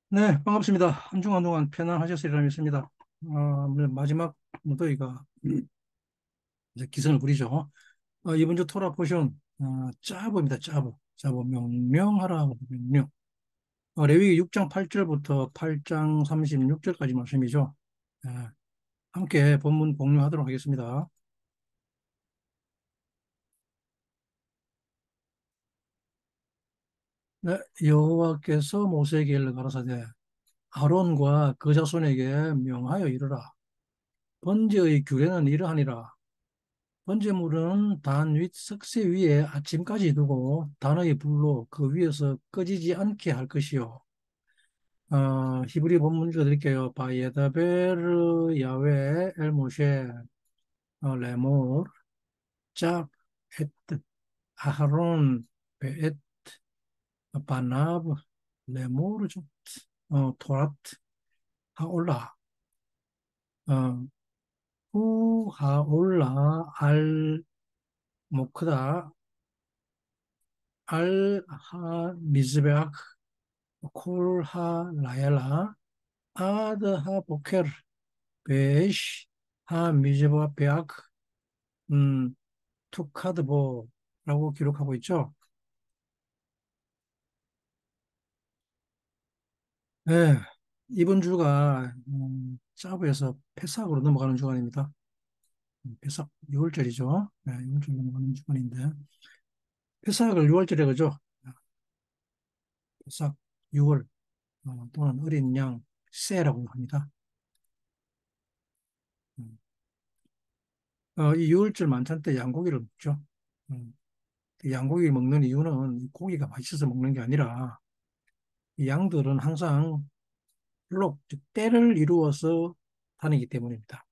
네, 반갑습니다. 한 주간 동안 편안하셨으리라 믿습니다. 마지막 무더위가 이제 기승을 부리죠. 이번 주 토라 포션, 짜부입니다. 짜부, 명명하라, 명명. 레위기 6장 8절부터 8장 36절까지 말씀이죠. 예, 함께 본문 공유하도록 하겠습니다. 네, 여호와께서 모세에게 일러 가라사대 아론과 그 자손에게 명하여 이르라. 번제의 규례는 이러하니라. 번제물은 단 윗 석쇠 위에 아침까지 두고 단의 불로 그 위에서 꺼지지 않게 할 것이요. 히브리 본문 읽어드릴게요. 바예다베르 야외 엘모셰 레몰 짭 에트 아하론 베엣 바나브 레모르 토라트 하올라 어, 후 하올라 알 모크다 알 하 미즈베악 콜하 라얄라 아드하 보케르 베이시 하 미즈바 베악 음, 투카드보라고 기록하고 있죠. 네, 이번 주가 짜부에서 패삭으로 넘어가는 주간입니다. 패삭 6월절이죠. 네, 6월절 넘어가는 주간인데 패삭을 6월절에 그죠? 패삭 6월 또는 어린 양 세라고 합니다. 음, 이 6월절 만찬 때 양고기를 먹죠. 음, 그 양고기 먹는 이유는 이 고기가 맛있어서 먹는 게 아니라 이 양들은 항상 플록, 즉 떼를 이루어서 다니기 때문입니다.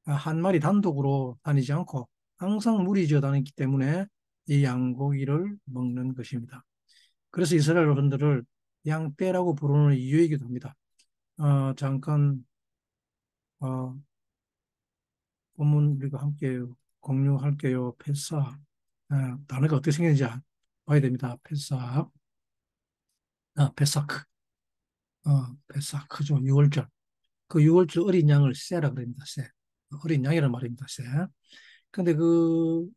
한 마리 단독으로 다니지 않고 항상 무리지어 다니기 때문에 이 양고기를 먹는 것입니다. 그래서 이스라엘 어른들을 양떼라고 부르는 이유이기도 합니다. 잠깐 어, 본문 우리가 함께 공유할게요. 패사 단어가 어떻게 생겼는지 봐야 됩니다. 페사크 페사크죠. 6월절 그 6월절 어린 양을 세라 그럽니다. 세 어린 양이라는 말입니다. 세 근데 그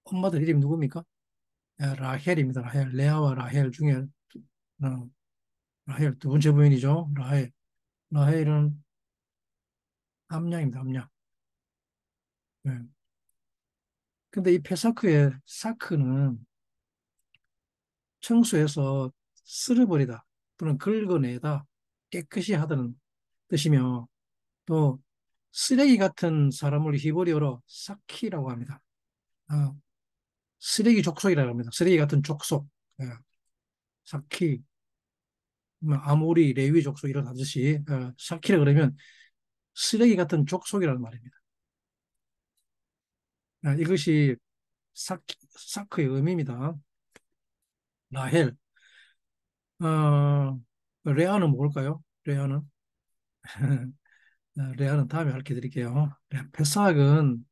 엄마들 이름이 누굽니까? 라헬입니다. 라헬 레아와 라헬 중에 어, 라헬 두 번째 부인이죠. 라헬은 암양입니다. 암양. 예. 근데 이 페사크의 사크는 청소해서 쓸어버리다 또는 긁어내다 깨끗이 하다는 뜻이며 또 쓰레기 같은 사람을 히브리어로 사키라고 합니다. 어, 쓰레기 족속이라고 합니다. 쓰레기 같은 족속. 예, 사키, 뭐 아모리, 레위 족속 이런 하듯이 사키라 그러면 쓰레기 같은 족속이라는 말입니다. 이것이 사크의 의미입니다. 라헬. 어, 레아는 뭘까요? 레아는? 레아는 다음에 알려 드릴게요. 패삭은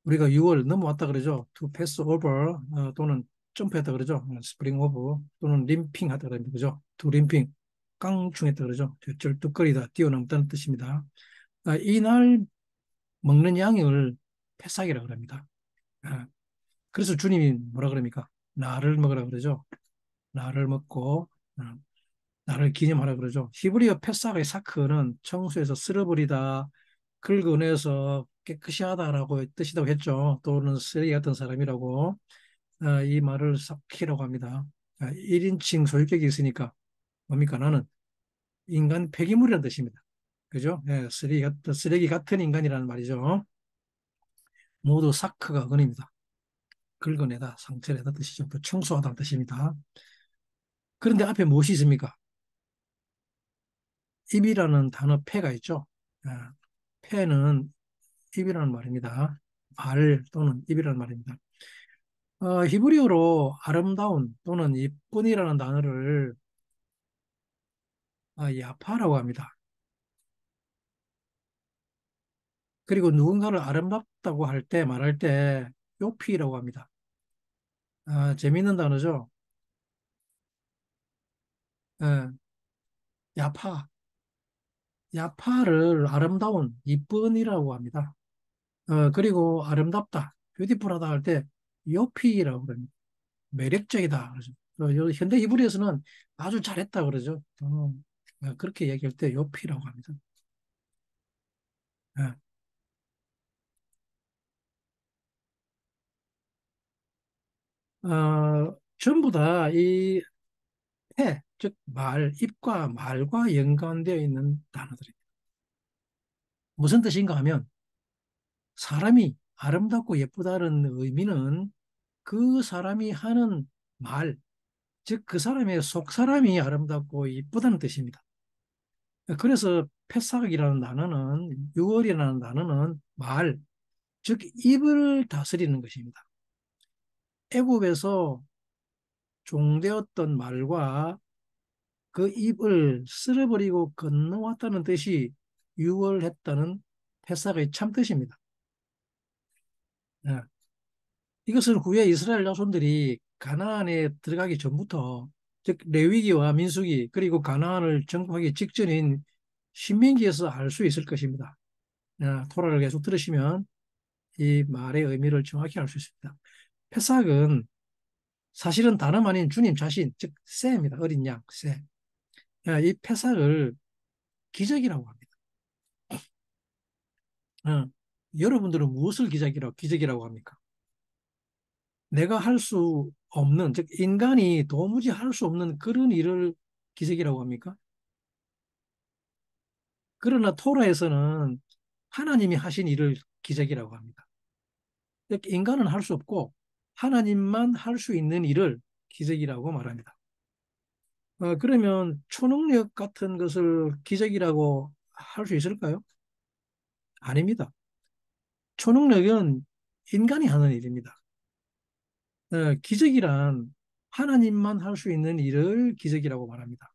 우리가 6월 넘어왔다 그러죠. to pass over 또는 점프했다 그러죠. 스프링 오브 또는 림핑 하다 그럽니다. 그죠? to 림핑 깡충했다 그러죠. 절뚝거리다 뛰어넘다는 뜻입니다. 이날 먹는 양을 패삭이라고 합니다. 아, 그래서 주님이 뭐라 그럽니까? 나를 먹으라 그러죠. 나를 먹고 어, 나를 기념하라 그러죠. 히브리어 패삭의 사크는 청소해서 쓸어버리다, 긁어내서 깨끗이 하다라고 뜻이라고 했죠. 또는 쓰레기 같은 사람이라고 이 말을 사키라고 합니다. 1인칭 소유격이 있으니까 뭡니까? 나는 인간 폐기물이라는 뜻입니다. 그죠? 쓰레기 같은 인간이라는 말이죠. 모두 사크가 근입니다. 긁어내다, 상처내다 뜻이죠. 또 청소하다는 뜻입니다. 그런데 앞에 무엇이 있습니까? 입이라는 단어 폐가 있죠. 아, 폐는 입이라는 말입니다. 발 또는 입이라는 말입니다. 히브리어로 아름다운 또는 이쁜이라는 단어를 야파라고 합니다. 그리고 누군가를 아름답다고 할 때, 말할 때 요피라고 합니다. 재미있는 단어죠. 예, 야파, 야파를 아름다운, 이쁜이라고 합니다. 그리고 아름답다, 뷰티풀하다 할 때 요피라고 그럽니다. 매력적이다. 그러죠. 현대 이불에서는 아주 잘했다 그러죠. 그렇게 얘기할 때 요피라고 합니다. 예. 전부 다 이 해, 즉 말, 입과 말과 연관되어 있는 단어들입니다. 무슨 뜻인가 하면 사람이 아름답고 예쁘다는 의미는 그 사람이 하는 말, 즉 그 사람의 속 사람이 아름답고 예쁘다는 뜻입니다. 그래서 패삭이라는 단어는, 유월이라는 단어는 말, 즉 입을 다스리는 것입니다. 애굽에서 종되었던 말과 그 입을 쓸어버리고 건너왔다는 뜻이 유월했다는 패삭의 참뜻입니다. 예. 이것은 후에 이스라엘 자손들이 가나안에 들어가기 전부터, 즉 레위기와 민수기 그리고 가나안을 정복하기 직전인 신명기에서 알 수 있을 것입니다. 토라를 계속 들으시면 이 말의 의미를 정확히 알 수 있습니다. 패삭은 사실은 다름 아닌 주님 자신, 즉 새입니다. 어린 양, 새. 이 패삭을 기적이라고 합니다. 어, 여러분들은 무엇을 기적이라고 합니까? 내가 할 수 없는, 즉 인간이 도무지 할 수 없는 그런 일을 기적이라고 합니까? 그러나 토라에서는 하나님이 하신 일을 기적이라고 합니다. 즉 인간은 할 수 없고 하나님만 할 수 있는 일을 기적이라고 말합니다. 그러면 초능력 같은 것을 기적이라고 할 수 있을까요? 아닙니다. 초능력은 인간이 하는 일입니다. 기적이란 하나님만 할 수 있는 일을 기적이라고 말합니다.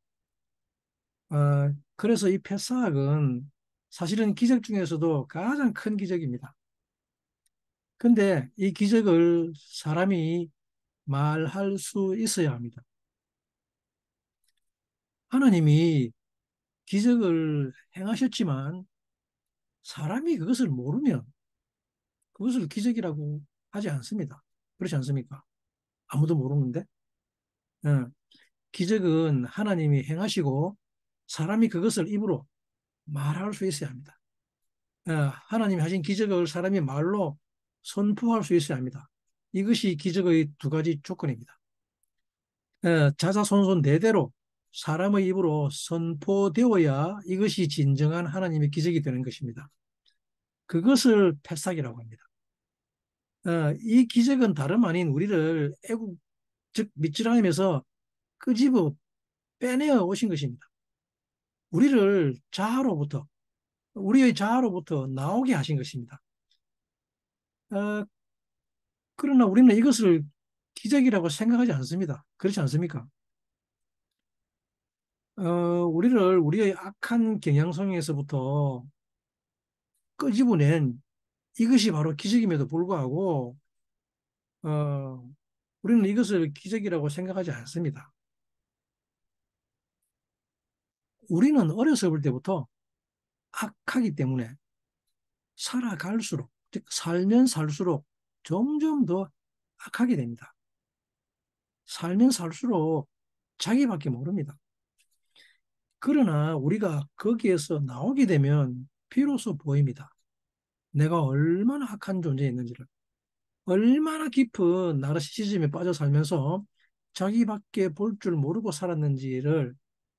그래서 이 패사학은 사실은 기적 중에서도 가장 큰 기적입니다. 근데 이 기적을 사람이 말할 수 있어야 합니다. 하나님이 기적을 행하셨지만 사람이 그것을 모르면 그것을 기적이라고 하지 않습니다. 그렇지 않습니까? 아무도 모르는데. 예, 기적은 하나님이 행하시고 사람이 그것을 입으로 말할 수 있어야 합니다. 하나님이 하신 기적을 사람이 말로 선포할 수 있어야 합니다. 이것이 기적의 두 가지 조건입니다. 자자손손 대대로 사람의 입으로 선포되어야 이것이 진정한 하나님의 기적이 되는 것입니다. 그것을 패삭이라고 합니다. 이 기적은 다름 아닌 우리를 애국, 즉 밑지랑임에서 끄집어 빼내어 오신 것입니다. 우리를 자아로부터, 우리의 자아로부터 나오게 하신 것입니다. 어, 그러나 우리는 이것을 기적이라고 생각하지 않습니다. 그렇지 않습니까? 우리를 우리의 악한 경향성에서부터 끄집어낸 이것이 바로 기적임에도 불구하고, 어, 우리는 이것을 기적이라고 생각하지 않습니다. 우리는 어렸을 때부터 악하기 때문에 살아갈수록, 즉, 살면 살수록 점점 더 악하게 됩니다. 살면 살수록 자기밖에 모릅니다. 그러나 우리가 거기에서 나오게 되면 비로소 보입니다. 내가 얼마나 악한 존재였는지를, 얼마나 깊은 나르시시즘에 빠져 살면서 자기밖에 볼 줄 모르고 살았는지를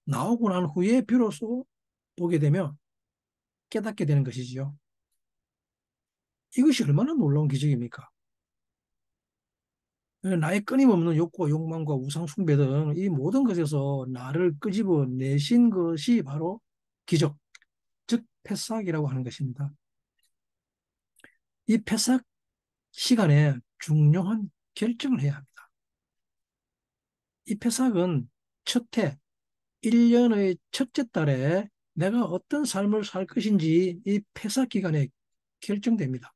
나오고 난 후에 비로소 보게 되며 깨닫게 되는 것이지요. 이것이 얼마나 놀라운 기적입니까? 나의 끊임없는 욕구와 욕망과 우상 숭배 등 이 모든 것에서 나를 끄집어 내신 것이 바로 기적, 즉 패삭이라고 하는 것입니다. 이 패삭 시간에 중요한 결정을 해야 합니다. 이 패삭은 첫 해, 1년의 첫째 달에 내가 어떤 삶을 살 것인지 이 패삭 기간에 결정됩니다.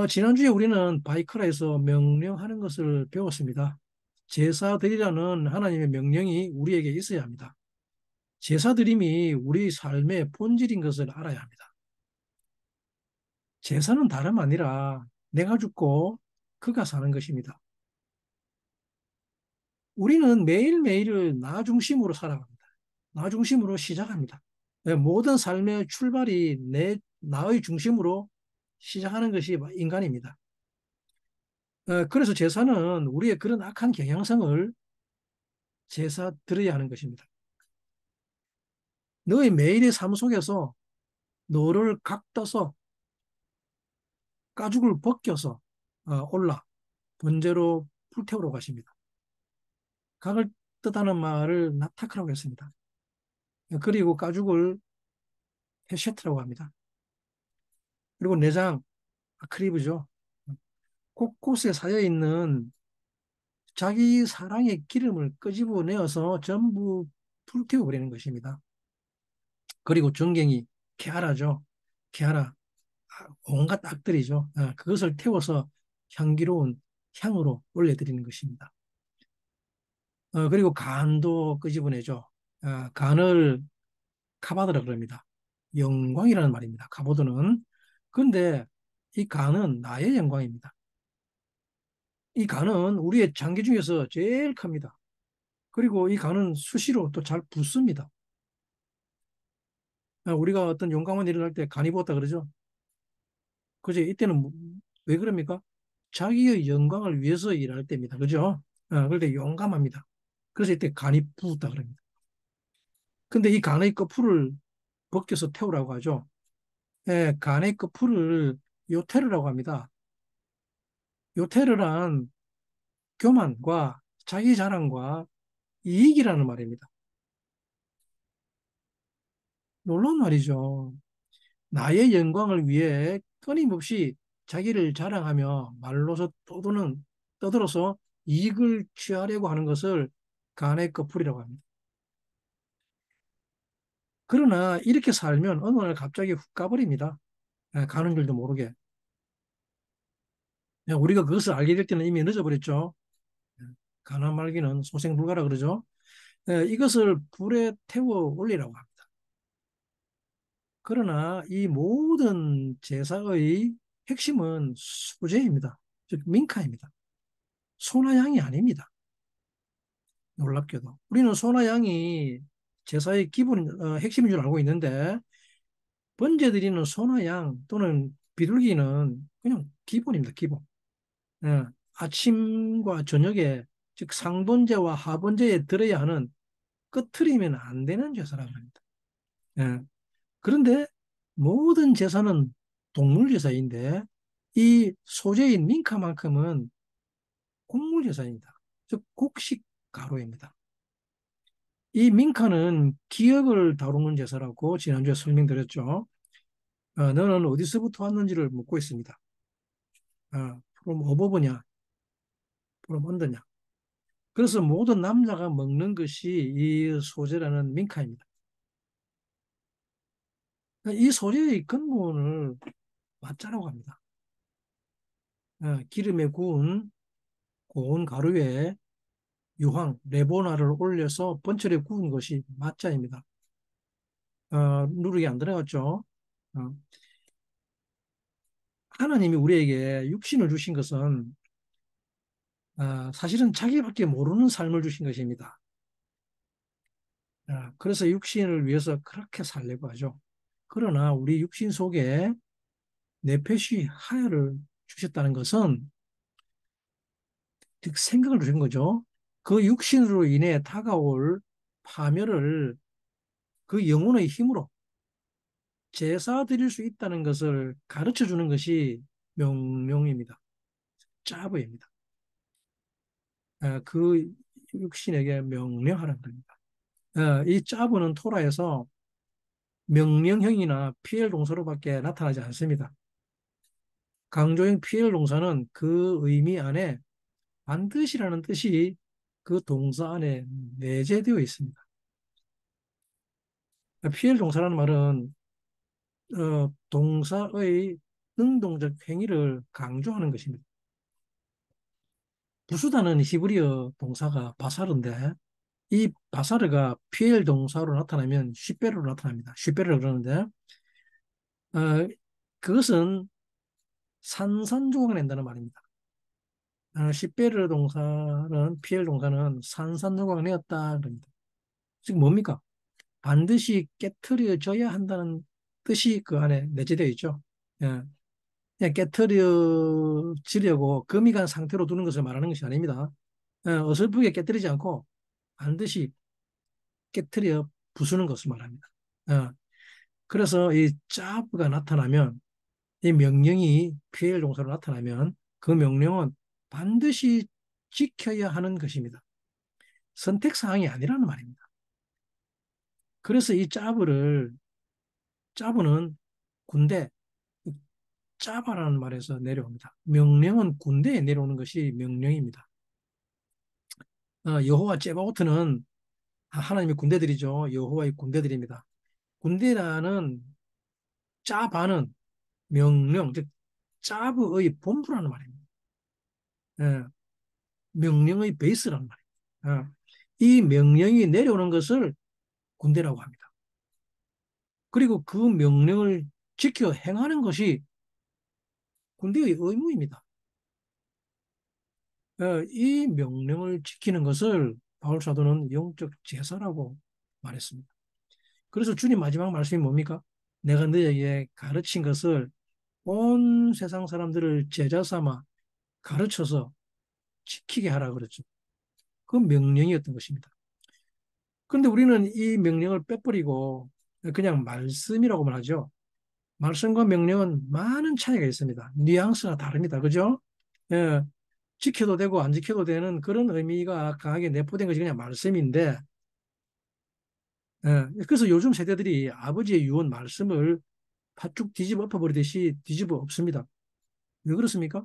지난주에 우리는 바이크라에서 명령하는 것을 배웠습니다. 제사 드리라는 하나님의 명령이 우리에게 있어야 합니다. 제사드림이 우리 삶의 본질인 것을 알아야 합니다. 제사는 다름 아니라 내가 죽고 그가 사는 것입니다. 우리는 매일매일을 나 중심으로 살아갑니다. 나 중심으로 시작합니다. 모든 삶의 출발이 나의 중심으로 시작하는 것이 인간입니다. 그래서 제사는 우리의 그런 악한 경향성을 제사 드려야 하는 것입니다. 너의 매일의 삶 속에서 너를 각떠서 가죽을 벗겨서 올라 번제로 불태우러 가십니다. 각을 뜻하는 말을 납탁하라고 했습니다. 그리고 가죽을 헤쉐트라고 합니다. 그리고 내장, 아크리브죠. 곳곳에 쌓여 있는 자기 사랑의 기름을 끄집어내어서 전부 불태워 버리는 것입니다. 그리고 전갱이, 케아라죠. 케아라, 온갖 악들이죠. 그것을 태워서 향기로운 향으로 올려드리는 것입니다. 그리고 간도 끄집어내죠. 간을 카바드라 그럽니다. 영광이라는 말입니다. 카보드는. 그런데 이 간은 나의 영광입니다. 이 간은 우리의 장기 중에서 제일 큽니다. 그리고 이 간은 수시로 또 잘 붓습니다. 우리가 어떤 용감한 일을 할 때 간이 부었다 그러죠. 그죠? 이때는 왜 그럽니까? 자기의 영광을 위해서 일할 때입니다. 그죠? 그럴 때 용감합니다. 그래서 이때 간이 부었다 그럽니다. 근데 이 간의 거풀을 벗겨서 태우라고 하죠. 간의 거풀을 요테르라고 합니다. 요테르란 교만과 자기 자랑과 이익이라는 말입니다. 놀라운 말이죠. 나의 영광을 위해 끊임없이 자기를 자랑하며 말로서 떠들어서 이익을 취하려고 하는 것을 간의 거풀이라고 합니다. 그러나 이렇게 살면 어느 날 갑자기 훅 가버립니다. 가는 길도 모르게. 우리가 그것을 알게 될 때는 이미 늦어버렸죠. 가나 말기는 소생불가라 그러죠. 이것을 불에 태워 올리라고 합니다. 그러나 이 모든 제사의 핵심은 수제입니다. 즉 민카입니다. 소나 양이 아닙니다. 놀랍게도 우리는 소나 양이 제사의 기본 핵심인 줄 알고 있는데 번제 드리는 소나 양 또는 비둘기는 그냥 기본입니다. 기본. 예, 아침과 저녁에 즉 상번제와 하번제에 들어야 하는 꺼트리면 안 되는 제사라고 합니다. 예, 그런데 모든 제사는 동물 제사인데 이 소재인 민카만큼은 곡물 제사입니다. 즉 곡식 가루입니다. 이 민카는 기억을 다루는 제사라고 지난주에 설명드렸죠. 너는 어디서부터 왔는지를 묻고 있습니다. from 어버브냐, from 언더냐. 그래서 모든 남자가 먹는 것이 이 소재라는 민카입니다. 이 소재의 근본을 맛자라고 합니다. 기름에 구운 고운 가루에 유황, 레보나를 올려서 번철에 구운 것이 맛자입니다. 누룩이 안 들어갔죠. 어, 하나님이 우리에게 육신을 주신 것은 사실은 자기밖에 모르는 삶을 주신 것입니다. 그래서 육신을 위해서 그렇게 살려고 하죠. 그러나 우리 육신 속에 네페시 하야를 주셨다는 것은 즉 생각을 주신 거죠. 그 육신으로 인해 다가올 파멸을 그 영혼의 힘으로 제사 드릴 수 있다는 것을 가르쳐 주는 것이 명령입니다. 짜부입니다. 그 육신에게 명령하라는 겁니다. 이 짜부는 토라에서 명령형이나 피엘 동사로밖에 나타나지 않습니다. 강조형 피엘 동사는 그 의미 안에 반드시라는 뜻이 그 동사 안에 내재되어 있습니다. 피엘 동사라는 말은 동사의 능동적 행위를 강조하는 것입니다. 부수다는 히브리어 동사가 바사르인데 이 바사르가 피엘 동사로 나타나면 쉬베르로 나타납니다. 쉬베르 그러는데 어, 그것은 산산조각을 낸다는 말입니다. 쉬베르 동사는 피엘 동사는 산산조각을 내었다 그럽니다. 지금 뭡니까? 반드시 깨트려져야 한다는 뜻이 그 안에 내재되어 있죠. 예. 그냥 깨트려지려고 금이 간 상태로 두는 것을 말하는 것이 아닙니다. 어설프게 깨뜨리지 않고 반드시 깨트려 부수는 것을 말합니다. 어, 그래서 이 짜브가 나타나면 이 명령이 피해일 동사로 나타나면 그 명령은 반드시 지켜야 하는 것입니다. 선택사항이 아니라는 말입니다. 그래서 이 짜브는 군대, 짜바라는 말에서 내려옵니다. 명령은 군대에 내려오는 것이 명령입니다. 여호와 제바오트는 하나님의 군대들이죠. 여호와의 군대들입니다. 군대라는 짜바는 명령, 즉 짜브의 본부라는 말입니다. 예, 명령의 베이스라는 말입니다. 이 명령이 내려오는 것을 군대라고 합니다. 그리고 그 명령을 지켜 행하는 것이 군대의 의무입니다. 이 명령을 지키는 것을 바울 사도는 영적 제사라고 말했습니다. 그래서 주님 마지막 말씀이 뭡니까? 내가 너에게 가르친 것을 온 세상 사람들을 제자 삼아 가르쳐서 지키게 하라 그랬죠. 그 명령이었던 것입니다. 그런데 우리는 이 명령을 빼버리고 그냥 말씀이라고만 하죠. 말씀과 명령은 많은 차이가 있습니다. 뉘앙스가 다릅니다. 그죠? 예, 지켜도 되고 안 지켜도 되는 그런 의미가 강하게 내포된 것이 그냥 말씀인데, 그래서 요즘 세대들이 아버지의 유언 말씀을 팥죽 뒤집어 엎어버리듯이 뒤집어 엎습니다. 왜 그렇습니까?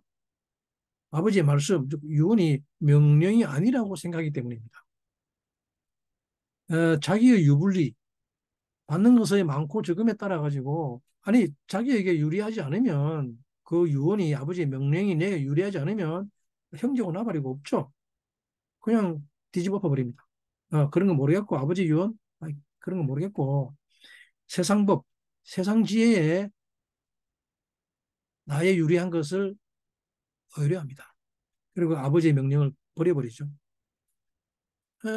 아버지의 말씀, 즉 유언이 명령이 아니라고 생각하기 때문입니다. 자기의 유불리, 받는 것의 많고 적음에 따라 가지고 아니 자기에게 유리하지 않으면 그 유언이 아버지의 명령이 내게 유리하지 않으면 형제고 나발이고 없죠. 그냥 뒤집어 버립니다. 그런 거 모르겠고 아버지 유언 아니, 그런 거 모르겠고 세상 법, 세상 지혜에 나의 유리한 것을 의뢰합니다. 그리고 아버지의 명령을 버려버리죠.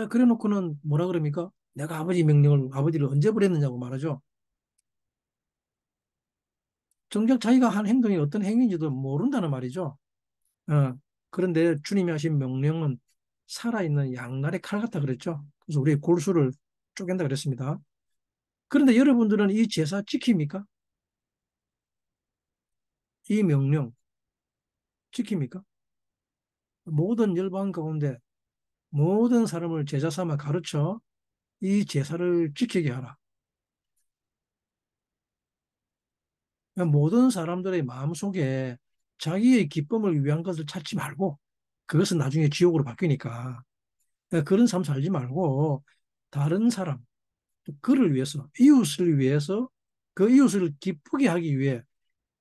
그래 놓고는 뭐라 그럽니까? 내가 아버지 명령을 아버지를 언제 버렸느냐고 말하죠. 정작 자기가 한 행동이 어떤 행위인지도 모른다는 말이죠. 어, 그런데 주님이 하신 명령은 살아있는 양날의 칼 같다 그랬죠. 그래서 우리의 골수를 쪼갠다 그랬습니다. 그런데 여러분들은 이 제사 지킵니까? 이 명령 지킵니까? 모든 열방 가운데 모든 사람을 제자 삼아 가르쳐 이 제사를 지키게 하라. 모든 사람들의 마음속에 자기의 기쁨을 위한 것을 찾지 말고 그것은 나중에 지옥으로 바뀌니까 그런 삶 살지 말고 다른 사람, 그를 위해서, 이웃을 위해서 그 이웃을 기쁘게 하기 위해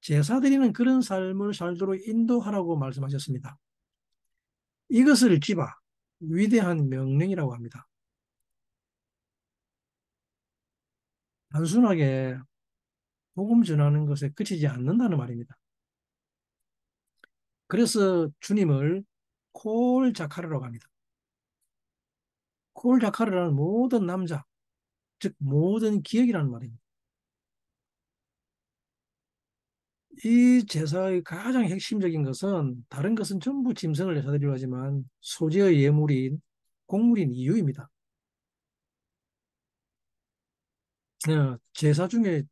제사 드리는 그런 삶을 살도록 인도하라고 말씀하셨습니다. 이것을 집어 위대한 명령이라고 합니다. 단순하게 복음 전하는 것에 그치지 않는다는 말입니다. 그래서 주님을 콜 자카르라고 합니다. 콜 자카르라는 모든 남자, 즉 모든 기억이라는 말입니다. 이 제사의 가장 핵심적인 것은 다른 것은 전부 짐승을 제사드리려 하지만 소재의 예물인 곡물인 이유입니다. 제사 중에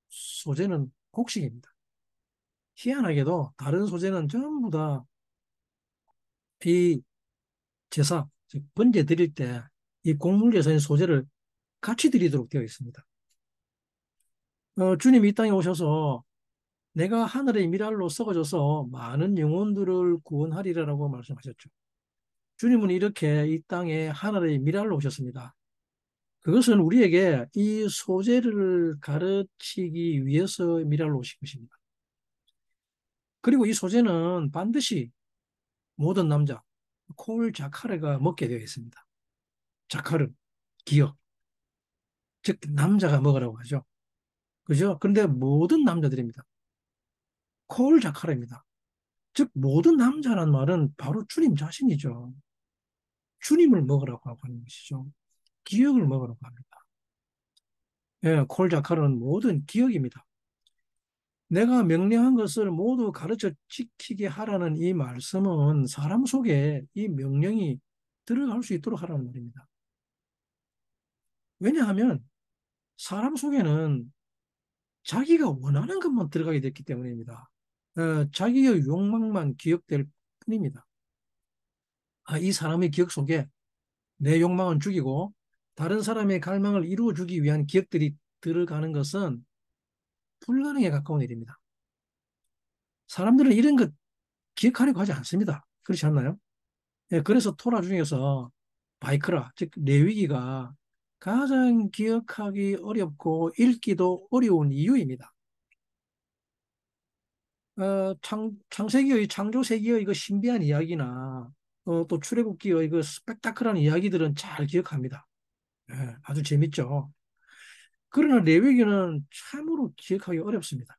소재는 곡식입니다. 희한하게도 다른 소재는 전부 다 이 제사, 즉 번제 드릴 때 이 곡물 제사의 소재를 같이 드리도록 되어 있습니다. 주님이 이 땅에 오셔서 내가 하늘의 미랄로 썩어져서 많은 영혼들을 구원하리라고 말씀하셨죠. 주님은 이렇게 이 땅에 하늘의 미랄로 오셨습니다. 그것은 우리에게 이 소재를 가르치기 위해서 미랄로 오신 것입니다. 그리고 이 소재는 반드시 모든 남자, 콜 자카레가 먹게 되어 있습니다. 자카르, 기억. 즉, 남자가 먹으라고 하죠. 그죠? 그런데 모든 남자들입니다. 콜 자카르입니다. 즉, 모든 남자란 말은 바로 주님 자신이죠. 주님을 먹으라고 하고 하는 것이죠. 기억을 먹으라고 합니다. 예, 콜 자카르는 모든 기억입니다. 내가 명령한 것을 모두 가르쳐 지키게 하라는 이 말씀은 사람 속에 이 명령이 들어갈 수 있도록 하라는 말입니다. 왜냐하면 사람 속에는 자기가 원하는 것만 들어가게 됐기 때문입니다. 자기의 욕망만 기억될 뿐입니다. 이 사람의 기억 속에 내 욕망은 죽이고 다른 사람의 갈망을 이루어주기 위한 기억들이 들어가는 것은 불가능에 가까운 일입니다. 사람들은 이런 것 기억하려고 하지 않습니다. 그렇지 않나요? 예, 그래서 토라 중에서 바이크라, 즉 레위기가 가장 기억하기 어렵고 읽기도 어려운 이유입니다. 창세기의 창조세기의 그 신비한 이야기나 또 출애굽기의 그 스펙타클한 이야기들은 잘 기억합니다. 예, 아주 재밌죠. 그러나 레위기는 참으로 기억하기 어렵습니다.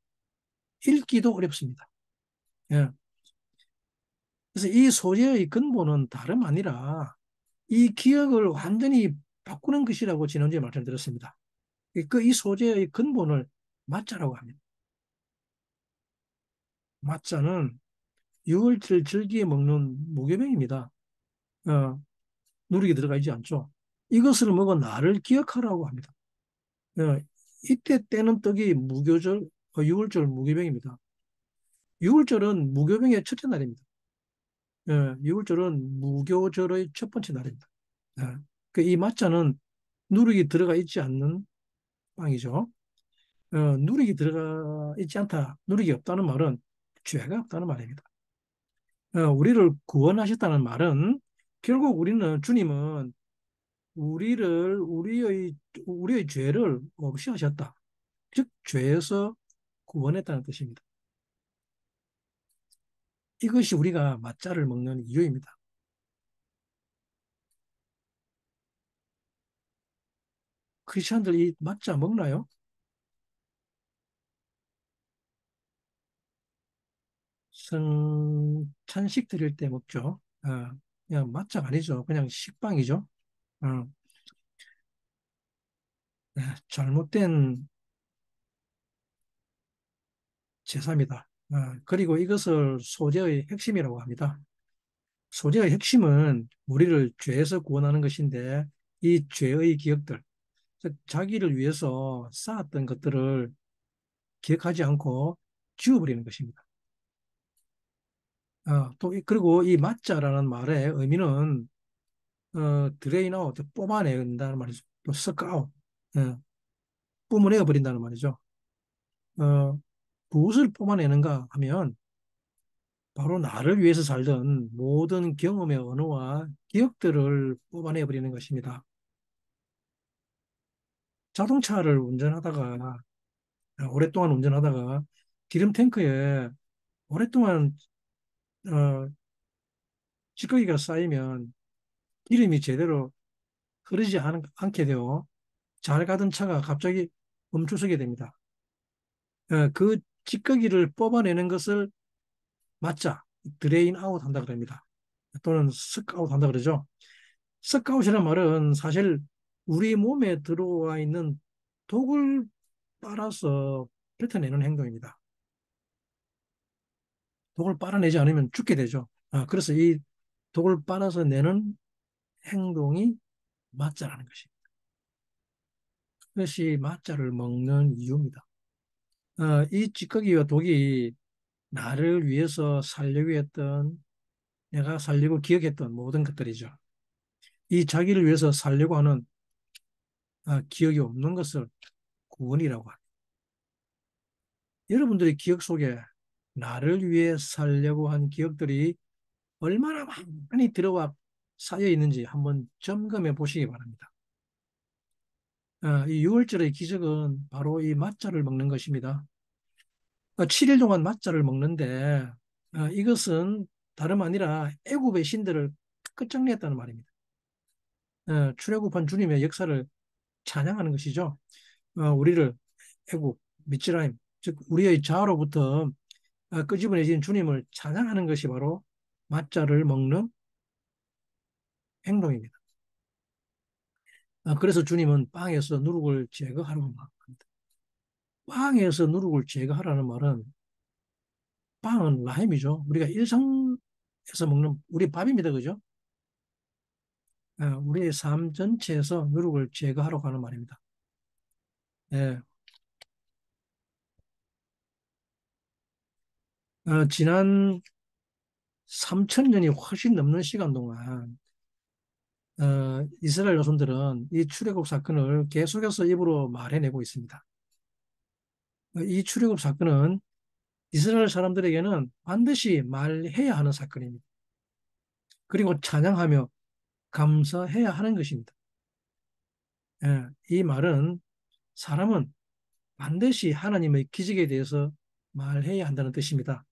읽기도 어렵습니다. 예, 그래서 이 소재의 근본은 다름 아니라 이 기억을 완전히 바꾸는 것이라고 지난주에 말씀드렸습니다. 이 소재의 근본을 맞자라고 합니다. 맞자는 6월절 절기에 먹는 무교병입니다. 어, 누룩이 들어가 있지 않죠. 이것을 먹어 나를 기억하라고 합니다. 어, 이때 때는 떡이 무교절, 6월절 무교병입니다. 6월절은 무교병의 첫째 날입니다. 6월절은 무교절의 첫 번째 날입니다. 어, 이 맞자는 누룩이 들어가 있지 않는 빵이죠. 누룩이 들어가 있지 않다. 누룩이 없다는 말은 죄가 없다는 말입니다. 우리를 구원하셨다는 말은 결국 주님은 우리를 우리의 죄를 없이 하셨다. 즉 죄에서 구원했다는 뜻입니다. 이것이 우리가 맞자를 먹는 이유입니다. 크리스천들 이 맞자 먹나요? 찬식 드릴 때 먹죠. 그냥 맞자가 아니죠. 그냥 식빵이죠. 어, 네, 잘못된 제사입니다. 그리고 이것을 소재의 핵심이라고 합니다. 소재의 핵심은 우리를 죄에서 구원하는 것인데 이 죄의 기억들, 즉 자기를 위해서 쌓았던 것들을 기억하지 않고 지워버리는 것입니다. 그리고 이 맞자라는 말의 의미는 드레인 아웃, 뽑아낸다는 말이죠. 또 섞 아웃, 뿜어내어 버린다는 말이죠. 어, 무엇을 뽑아내는가 하면 바로 나를 위해서 살던 모든 경험의 언어와 기억들을 뽑아내 버리는 것입니다. 자동차를 운전하다가 오랫동안 운전하다가 기름 탱크에 오랫동안 어, 찌꺼기가 쌓이면 기름이 제대로 흐르지 않게 되어 잘 가던 차가 갑자기 멈춰서게 됩니다. 그 찌꺼기를 뽑아내는 것을 맞자 드레인 아웃 한다 그럽니다. 또는 스크 아웃 한다 그러죠. 스크 아웃이라는 말은 사실 우리 몸에 들어와 있는 독을 빨아서 뱉어내는 행동입니다. 독을 빨아내지 않으면 죽게 되죠. 그래서 이 독을 빨아서 내는 행동이 맞자라는 것입니다. 그것이 맞자를 먹는 이유입니다. 이 찌꺼기와 독이 나를 위해서 살려고 했던, 내가 살려고 기억했던 모든 것들이죠. 이 자기를 위해서 살려고 하는 기억이 없는 것을 구원이라고 합니다. 여러분들의 기억 속에 나를 위해 살려고 한 기억들이 얼마나 많이 들어와 쌓여 있는지 한번 점검해 보시기 바랍니다. 이 6월절의 기적은 바로 이 맞자를 먹는 것입니다. 7일 동안 맞자를 먹는데 이것은 다름 아니라 애굽의 신들을 끝장냈다는 말입니다. 출애굽한 주님의 역사를 찬양하는 것이죠. 우리를 애굽, 미tz라임, 즉 우리의 자아로부터 끄집어내신 주님을 찬양하는 것이 바로 맞자를 먹는 행동입니다. 그래서 주님은 빵에서 누룩을 제거하라고 말합니다. 빵에서 누룩을 제거하라는 말은 빵은 라임이죠. 우리가 일상에서 먹는 우리 밥입니다. 그죠? 우리의 삶 전체에서 누룩을 제거하라고 하는 말입니다. 예, 지난 3천 년이 훨씬 넘는 시간 동안 이스라엘 자손들은 이 출애굽 사건을 계속해서 입으로 말해내고 있습니다. 이 출애굽 사건은 이스라엘 사람들에게는 반드시 말해야 하는 사건입니다. 그리고 찬양하며 감사해야 하는 것입니다. 이 말은 사람은 반드시 하나님의 기적에 대해서 말해야 한다는 뜻입니다.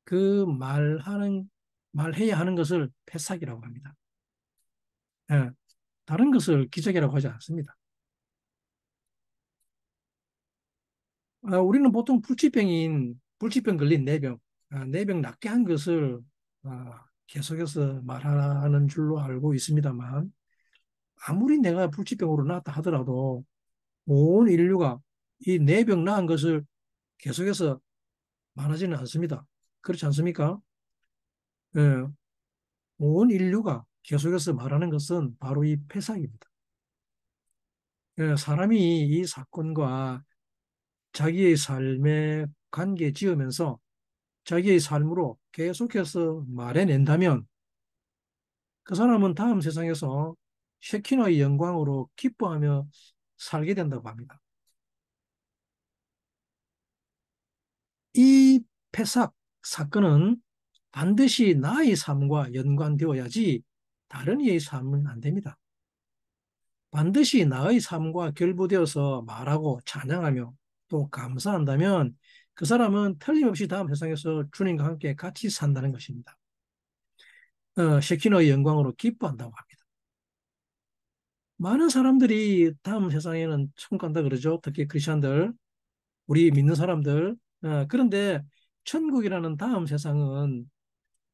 그 말해야 하는 것을 패삭이라고 합니다. 예, 다른 것을 기적이라고 하지 않습니다. 우리는 보통 불치병 걸린 네 병, 네 병 낫게 한 것을 계속해서 말하는 줄로 알고 있습니다만, 아무리 내가 불치병으로 나았다 하더라도 온 인류가 이 네 병 나은 것을 계속해서 말하지는 않습니다. 그렇지 않습니까? 예, 온 인류가 계속해서 말하는 것은 바로 이 폐상입니다. 예, 사람이 이 사건과 자기의 삶에 관계 지으면서 자기의 삶으로 계속해서 말해낸다면 그 사람은 다음 세상에서 쉐키나의 영광으로 기뻐하며 살게 된다고 합니다. 이 패삭 사건은 반드시 나의 삶과 연관되어야지 다른 이의 삶은 안 됩니다. 반드시 나의 삶과 결부되어서 말하고 찬양하며 또 감사한다면 그 사람은 틀림없이 다음 세상에서 주님과 함께 같이 산다는 것입니다. 셰키너의 영광으로 기뻐한다고 합니다. 많은 사람들이 다음 세상에는 천국 간다 그러죠. 특히 크리스천들, 우리 믿는 사람들. 그런데 천국이라는 다음 세상은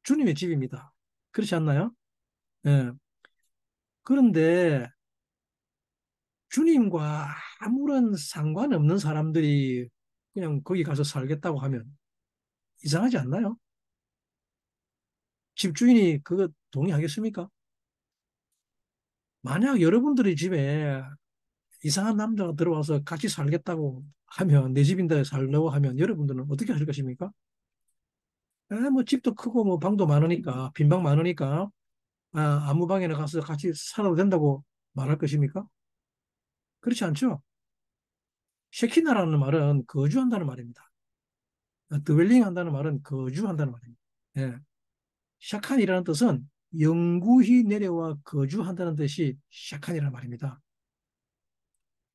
주님의 집입니다. 그렇지 않나요? 예. 그런데 주님과 아무런 상관없는 사람들이 그냥 거기 가서 살겠다고 하면 이상하지 않나요? 집주인이 그거 동의하겠습니까? 만약 여러분들의 집에 이상한 남자가 들어와서 같이 살겠다고 하면, 내 집인데 살려고 하면 여러분들은 어떻게 하실 것입니까? 뭐 집도 크고 뭐 방도 많으니까, 빈방 많으니까, 아무 방에나 가서 같이 살아도 된다고 말할 것입니까? 그렇지 않죠? 쉐키나라는 말은 거주한다는 말입니다. 드웰링 한다는 말은 거주한다는 말입니다. 예. 샤칸이라는 뜻은 영구히 내려와 거주한다는 뜻이 샤칸이라는 말입니다.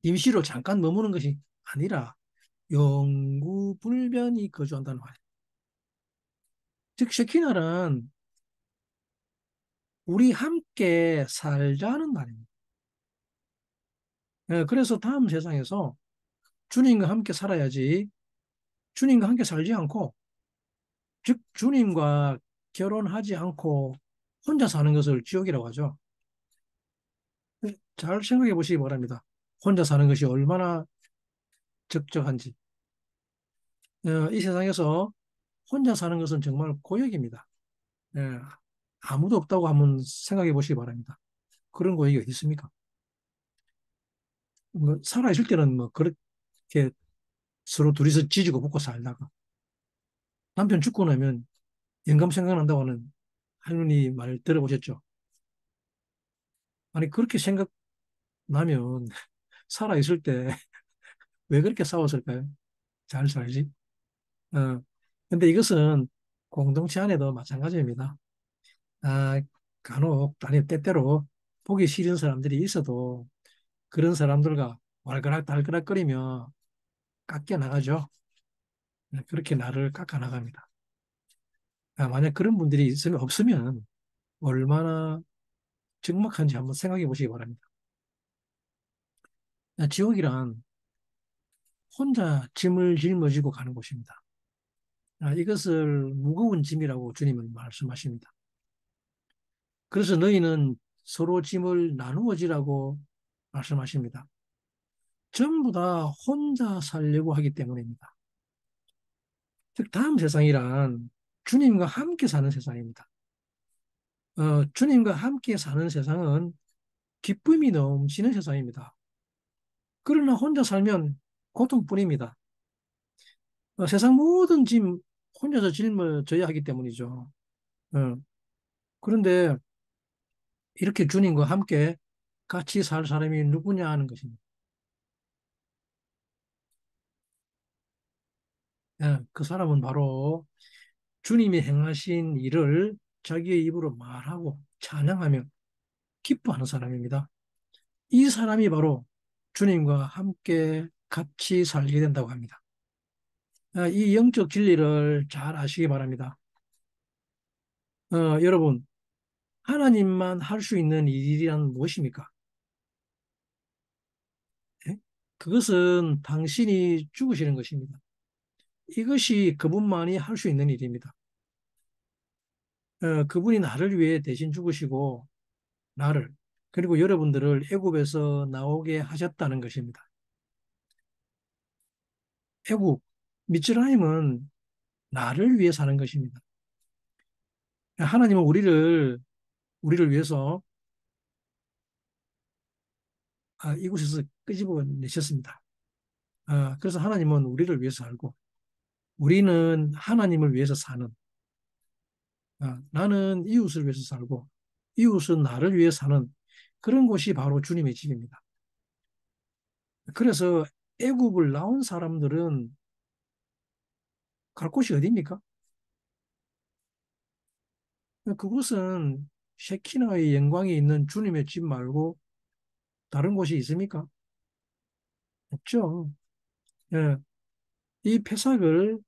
임시로 잠깐 머무는 것이 아니라 영구불변이 거주한다는 말이에요. 즉, 쉐키나는 우리 함께 살자는 말입니다. 그래서 다음 세상에서 주님과 함께 살아야지 주님과 함께 살지 않고, 즉, 주님과 결혼하지 않고 혼자 사는 것을 지옥이라고 하죠. 잘 생각해 보시기 바랍니다. 혼자 사는 것이 얼마나 적적한지. 이 세상에서 혼자 사는 것은 정말 고역입니다. 예, 아무도 없다고 한번 생각해 보시기 바랍니다. 그런 고역이 어디 있습니까? 뭐 살아있을 때는 뭐 그렇게 서로 둘이서 지지고 볶고 살다가 남편 죽고 나면 영감 생각난다고 하는 할머니 말 들어보셨죠? 아니, 그렇게 생각나면 살아있을 때 왜 그렇게 싸웠을까요? 잘 살지? 어, 근데 이것은 공동체 안에도 마찬가지입니다. 아, 간혹, 아니, 때때로 보기 싫은 사람들이 있어도 그런 사람들과 왈가락 달그락거리며 깎여 나가죠. 그렇게 나를 깎아 나갑니다. 만약 그런 분들이 없으면 얼마나 적막한지 한번 생각해 보시기 바랍니다. 지옥이란 혼자 짐을 짊어지고 가는 곳입니다. 이것을 무거운 짐이라고 주님은 말씀하십니다. 그래서 너희는 서로 짐을 나누어 지라고 말씀하십니다. 전부 다 혼자 살려고 하기 때문입니다. 즉, 다음 세상이란 주님과 함께 사는 세상입니다. 주님과 함께 사는 세상은 기쁨이 넘치는 세상입니다. 그러나 혼자 살면 고통뿐입니다. 세상 모든 짐 혼자서 짊어져야 하기 때문이죠. 어, 그런데 이렇게 주님과 함께 같이 살 사람이 누구냐 하는 것입니다. 그 사람은 바로 주님이 행하신 일을 자기의 입으로 말하고 찬양하며 기뻐하는 사람입니다. 이 사람이 바로 주님과 함께 같이 살게 된다고 합니다. 이 영적 진리를 잘 아시기 바랍니다. 여러분, 하나님만 할 수 있는 일이란 무엇입니까? 예? 그것은 당신이 죽으시는 것입니다. 이것이 그분만이 할 수 있는 일입니다. 그분이 나를 위해 대신 죽으시고 나를 그리고 여러분들을 애굽에서 나오게 하셨다는 것입니다. 애굽, 미츠라임은 나를 위해 사는 것입니다. 하나님은 우리를 위해서 이곳에서 끄집어 내셨습니다. 그래서 하나님은 우리를 위해서 살고 우리는 하나님을 위해서 사는 나는 이웃을 위해서 살고 이웃은 나를 위해 사는 그런 곳이 바로 주님의 집입니다. 그래서 애굽을 나온 사람들은 갈 곳이 어디입니까? 그곳은 셰키나의 영광이 있는 주님의 집 말고 다른 곳이 있습니까? 없죠. 예, 이 패삭을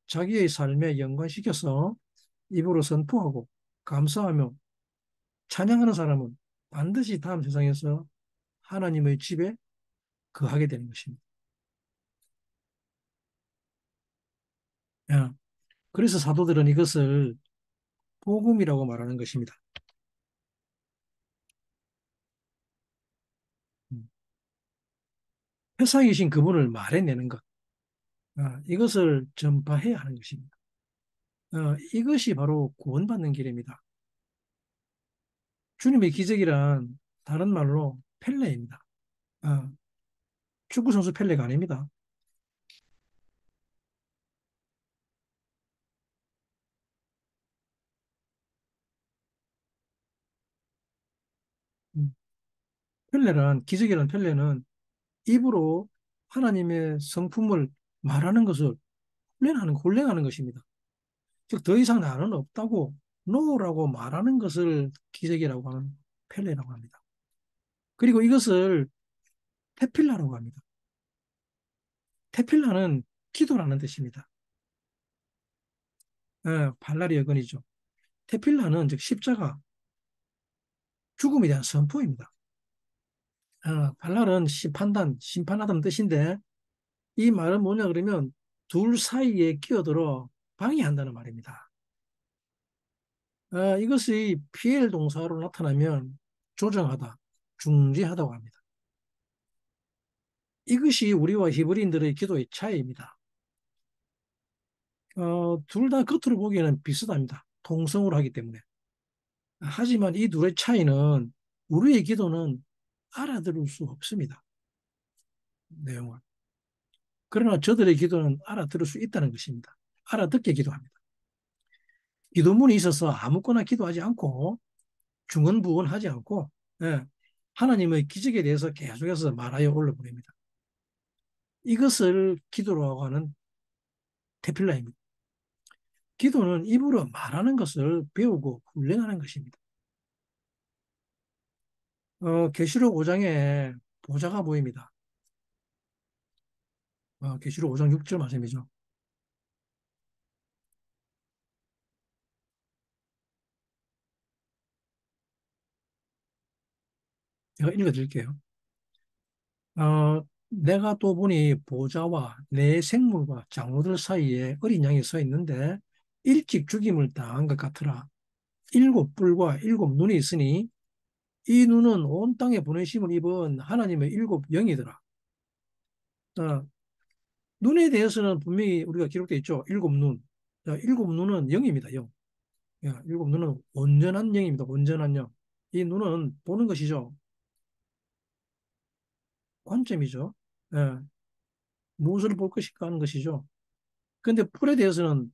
자기의 삶에 연관시켜서 입으로 선포하고 감사하며 찬양하는 사람은 반드시 다음 세상에서 하나님의 집에 거하게 되는 것입니다. 예, 그래서 사도들은 이것을 복음이라고 말하는 것입니다. 음, 패삭이신 그분을 말해내는 것, 이것을 전파해야 하는 것입니다. 이것이 바로 구원받는 길입니다. 주님의 기적이란 다른 말로 펠레입니다. 어, 축구 선수 펠레가 아닙니다. 음, 기적이란 펠레는 입으로 하나님의 성품을 말하는 것을 훈련하는 것입니다. 즉, 더 이상 나는 없다고, 노라고 말하는 것을 기적이라고 하는 펠레라고 합니다. 그리고 이것을 테필라라고 합니다. 테필라는 기도라는 뜻입니다. 발랄이 어근이죠. 테필라는 즉 십자가, 죽음에 대한 선포입니다. 발랄은 심판하다는 뜻인데 이 말은 뭐냐 그러면 둘 사이에 끼어들어 방해한다는 말입니다. 이것이 피엘 동사로 나타나면 조정하다, 중지하다고 합니다. 이것이 우리와 히브리인들의 기도의 차이입니다. 둘 다 겉으로 보기에는 비슷합니다. 통성으로 하기 때문에. 하지만 이 둘의 차이는 우리의 기도는 알아들을 수 없습니다. 내용을. 그러나 저들의 기도는 알아들을 수 있다는 것입니다. 알아듣게 기도합니다. 기도문이 있어서 아무거나 기도하지 않고 중언부언하지 않고 예, 하나님의 기적에 대해서 계속해서 말하여 올려보냅니다. 이것을 기도라고 하는 테필라입니다. 기도는 입으로 말하는 것을 배우고 훈련하는 것입니다. 계시록 5장에 보좌가 보입니다. 계시록 5장 6절 말씀이죠. 제가 읽어드릴게요. 내가 또 보니 보좌와 내 생물과 장로들 사이에 어린 양이 서 있는데 일찍 죽임을 당한 것 같으라. 일곱 뿔과 일곱 눈이 있으니 이 눈은 온 땅에 보내심을 입은 하나님의 일곱 영이더라. 어, 눈에 대해서는 분명히 우리가 기록되어 있죠. 일곱 눈. 자, 일곱 눈은 영입니다. 영. 야, 일곱 눈은 온전한 영입니다. 온전한 영. 이 눈은 보는 것이죠. 관점이죠. 예, 무엇을 볼 것인가 하는 것이죠. 근데 뿔에 대해서는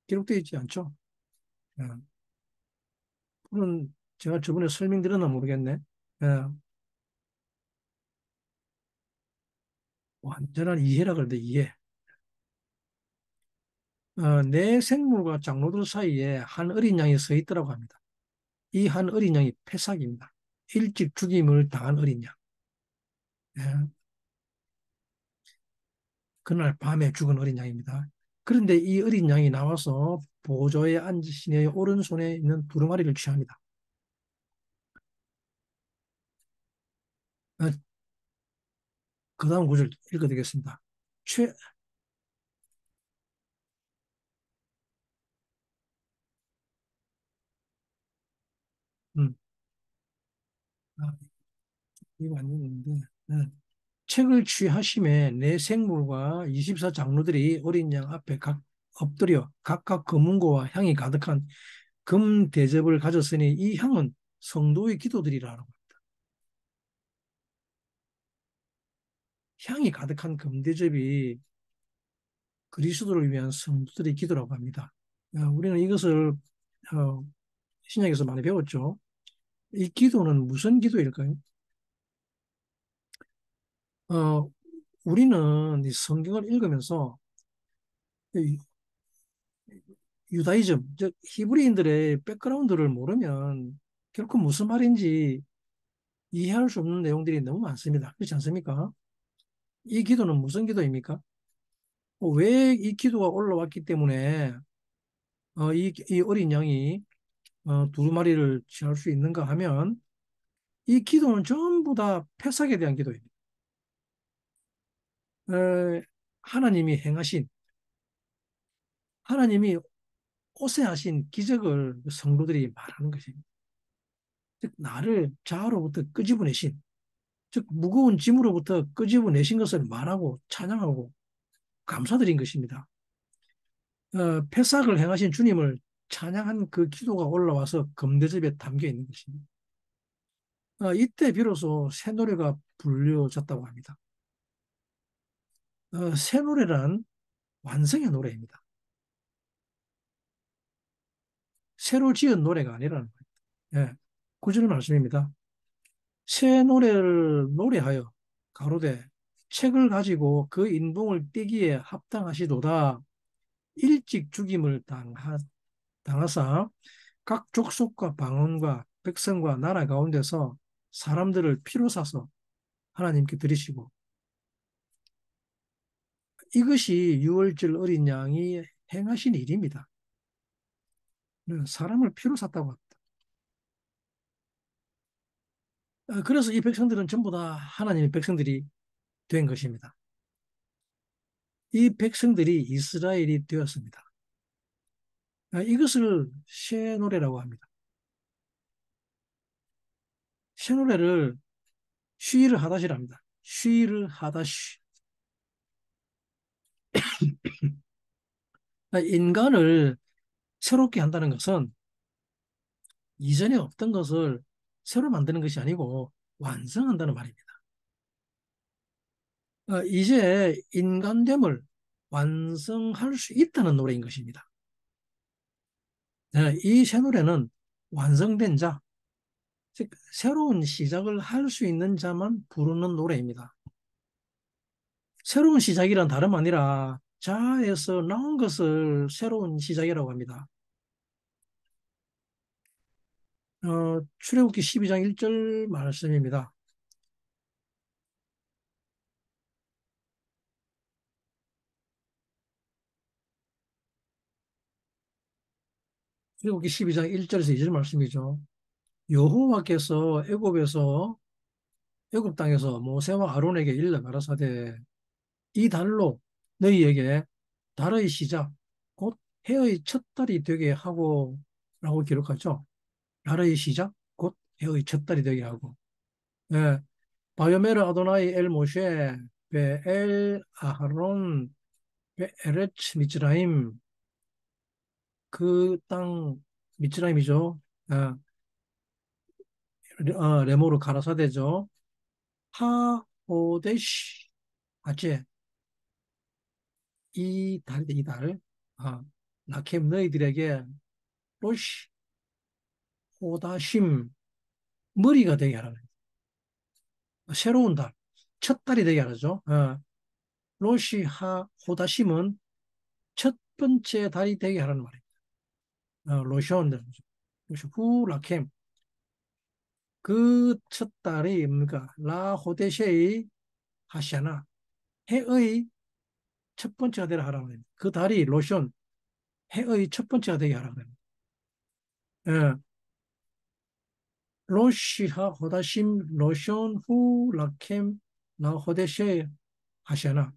기록되어 있지 않죠. 예, 뿔은 제가 저번에 설명드렸나 모르겠네. 예, 완전한 이해라 그러는데 이해. 내 생물과 장로들 사이에 한 어린 양이 서 있더라고 합니다. 이 한 어린 양이 패삭입니다. 일찍 죽임을 당한 어린 양. 예, 그날 밤에 죽은 어린 양입니다. 그런데 이 어린 양이 나와서 보좌에 앉으신 이의 오른손에 있는 두루마리를 취합니다. 어, 그 다음 구절 읽어드리겠습니다. 최, 음, 아, 이거 안 읽는데. 책을 취하심에 내 생물과 24 장로들이 어린 양 앞에 엎드려 각각 금은고와 향이 가득한 금 대접을 가졌으니 이 향은 성도의 기도들이라고. 향이 가득한 금 대접이 그리스도를 위한 성도들의 기도라고 합니다. 우리는 이것을 신약에서 많이 배웠죠. 이 기도는 무슨 기도일까요? 어, 우리는 이 성경을 읽으면서 이 유다이즘, 즉 히브리인들의 백그라운드를 모르면 결코 무슨 말인지 이해할 수 없는 내용들이 너무 많습니다. 그렇지 않습니까? 이 기도는 무슨 기도입니까? 왜 이 기도가 올라왔기 때문에 이 어린 양이 두루마리를 취할 수 있는가 하면 이 기도는 전부 다 패삭에 대한 기도입니다. 에, 하나님이 행하신, 하나님이 오세 하신 기적을 성도들이 말하는 것입니다. 즉, 나를 자아로부터 끄집어내신, 즉, 무거운 짐으로부터 끄집어내신 것을 말하고 찬양하고 감사드린 것입니다. 패삭을 행하신 주님을 찬양한 그 기도가 올라와서 금대접에 담겨 있는 것입니다. 이때 비로소 새 노래가 불려졌다고 합니다. 새 노래란 완성의 노래입니다. 새로 지은 노래가 아니라는 거예요. 예, 구절 말씀입니다. 새 노래를 노래하여 가로되 책을 가지고 그 인봉을 떼기에 합당하시도다. 일찍 죽임을 당하사 각 족속과 방언과 백성과 나라 가운데서 사람들을 피로 사서 하나님께 드리시고 이것이 유월절 어린 양이 행하신 일입니다. 사람을 피로 샀다고 합니다. 그래서 이 백성들은 전부 다 하나님의 백성들이 된 것입니다. 이 백성들이 이스라엘이 되었습니다. 이것을 새 노래라고 합니다. 새 노래를 쉬를 하다시랍니다. 쉬를 하다시. 인간을 새롭게 한다는 것은 이전에 없던 것을 새로 만드는 것이 아니고 완성한다는 말입니다. 이제 인간됨을 완성할 수 있다는 노래인 것입니다. 이 새 노래는 완성된 자, 즉 새로운 시작을 할 수 있는 자만 부르는 노래입니다. 새로운 시작이란 다름 아니라 자아에서 나온 것을 새로운 시작이라고 합니다. 출애굽기 12장 1절 말씀입니다. 출애굽기 12장 1절에서 2절 말씀이죠. 여호와께서 애굽에서 애굽 땅에서 모세와 아론에게 일러 가라사대 이 달로 너희에게 달의 시작 곧 해의 첫 달이 되게 하고 라고 기록하죠. 달의 시작 곧 해의 첫 달이 되게 하고 예. 바요메르 아도나이 엘 모셰 베엘 아하론 베에레츠 미츠라임 그 땅 미츠라임이죠. 아, 레모로 가라사대죠. 하오데시 아제 이 달. 아, 라켐 너희들에게 로시 호다심 머리가 되게 하라는 거예요. 새로운 달, 첫 달이 되게 하라죠. 로시 하 호다심은 첫 번째 달이 되게 하라는 말이에요. 로션, 로시 후 라켐 그 첫 달이 뭡니까? 라 호데셰이 하샤나 해의 첫 번째가 되라 하라는 거예요. 그 달이 로션 해의 첫 번째가 되게 하라는 거예요. 예, 로시하 호다심 로션 후 라켐 나 호데셰 하샤나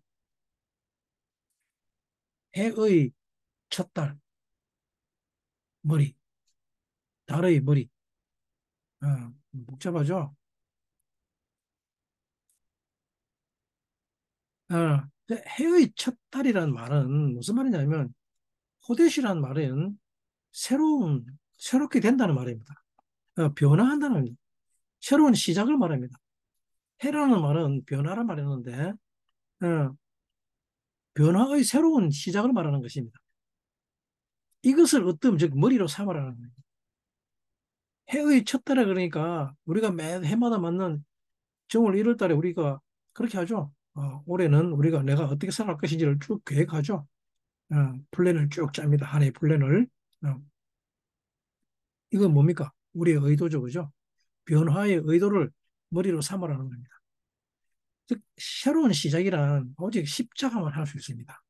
해의 첫 달 머리 달의 머리 복잡하죠. 근데 해의 첫 달이라는 말은 무슨 말이냐면 호데시라는 말은 새롭게 된다는 말입니다. 변화한다는 새로운 시작을 말합니다. 해라는 말은 변화란 말이었는데 어, 변화의 새로운 시작을 말하는 것입니다. 이것을 어떤 즉 머리로 삼으라는 거예요. 해의 첫 달에 그러니까 우리가 매 해마다 맞는 정월 1월 달에 우리가 그렇게 하죠. 올해는 우리가 내가 어떻게 살아갈 것인지를 쭉 계획하죠. 플랜을 쭉 짭니다. 한 해 플랜을. 어, 이건 뭡니까? 우리의 의도죠, 그죠? 변화의 의도를 머리로 삼으라는 겁니다. 즉, 새로운 시작이란 오직 십자가만 할 수 있습니다.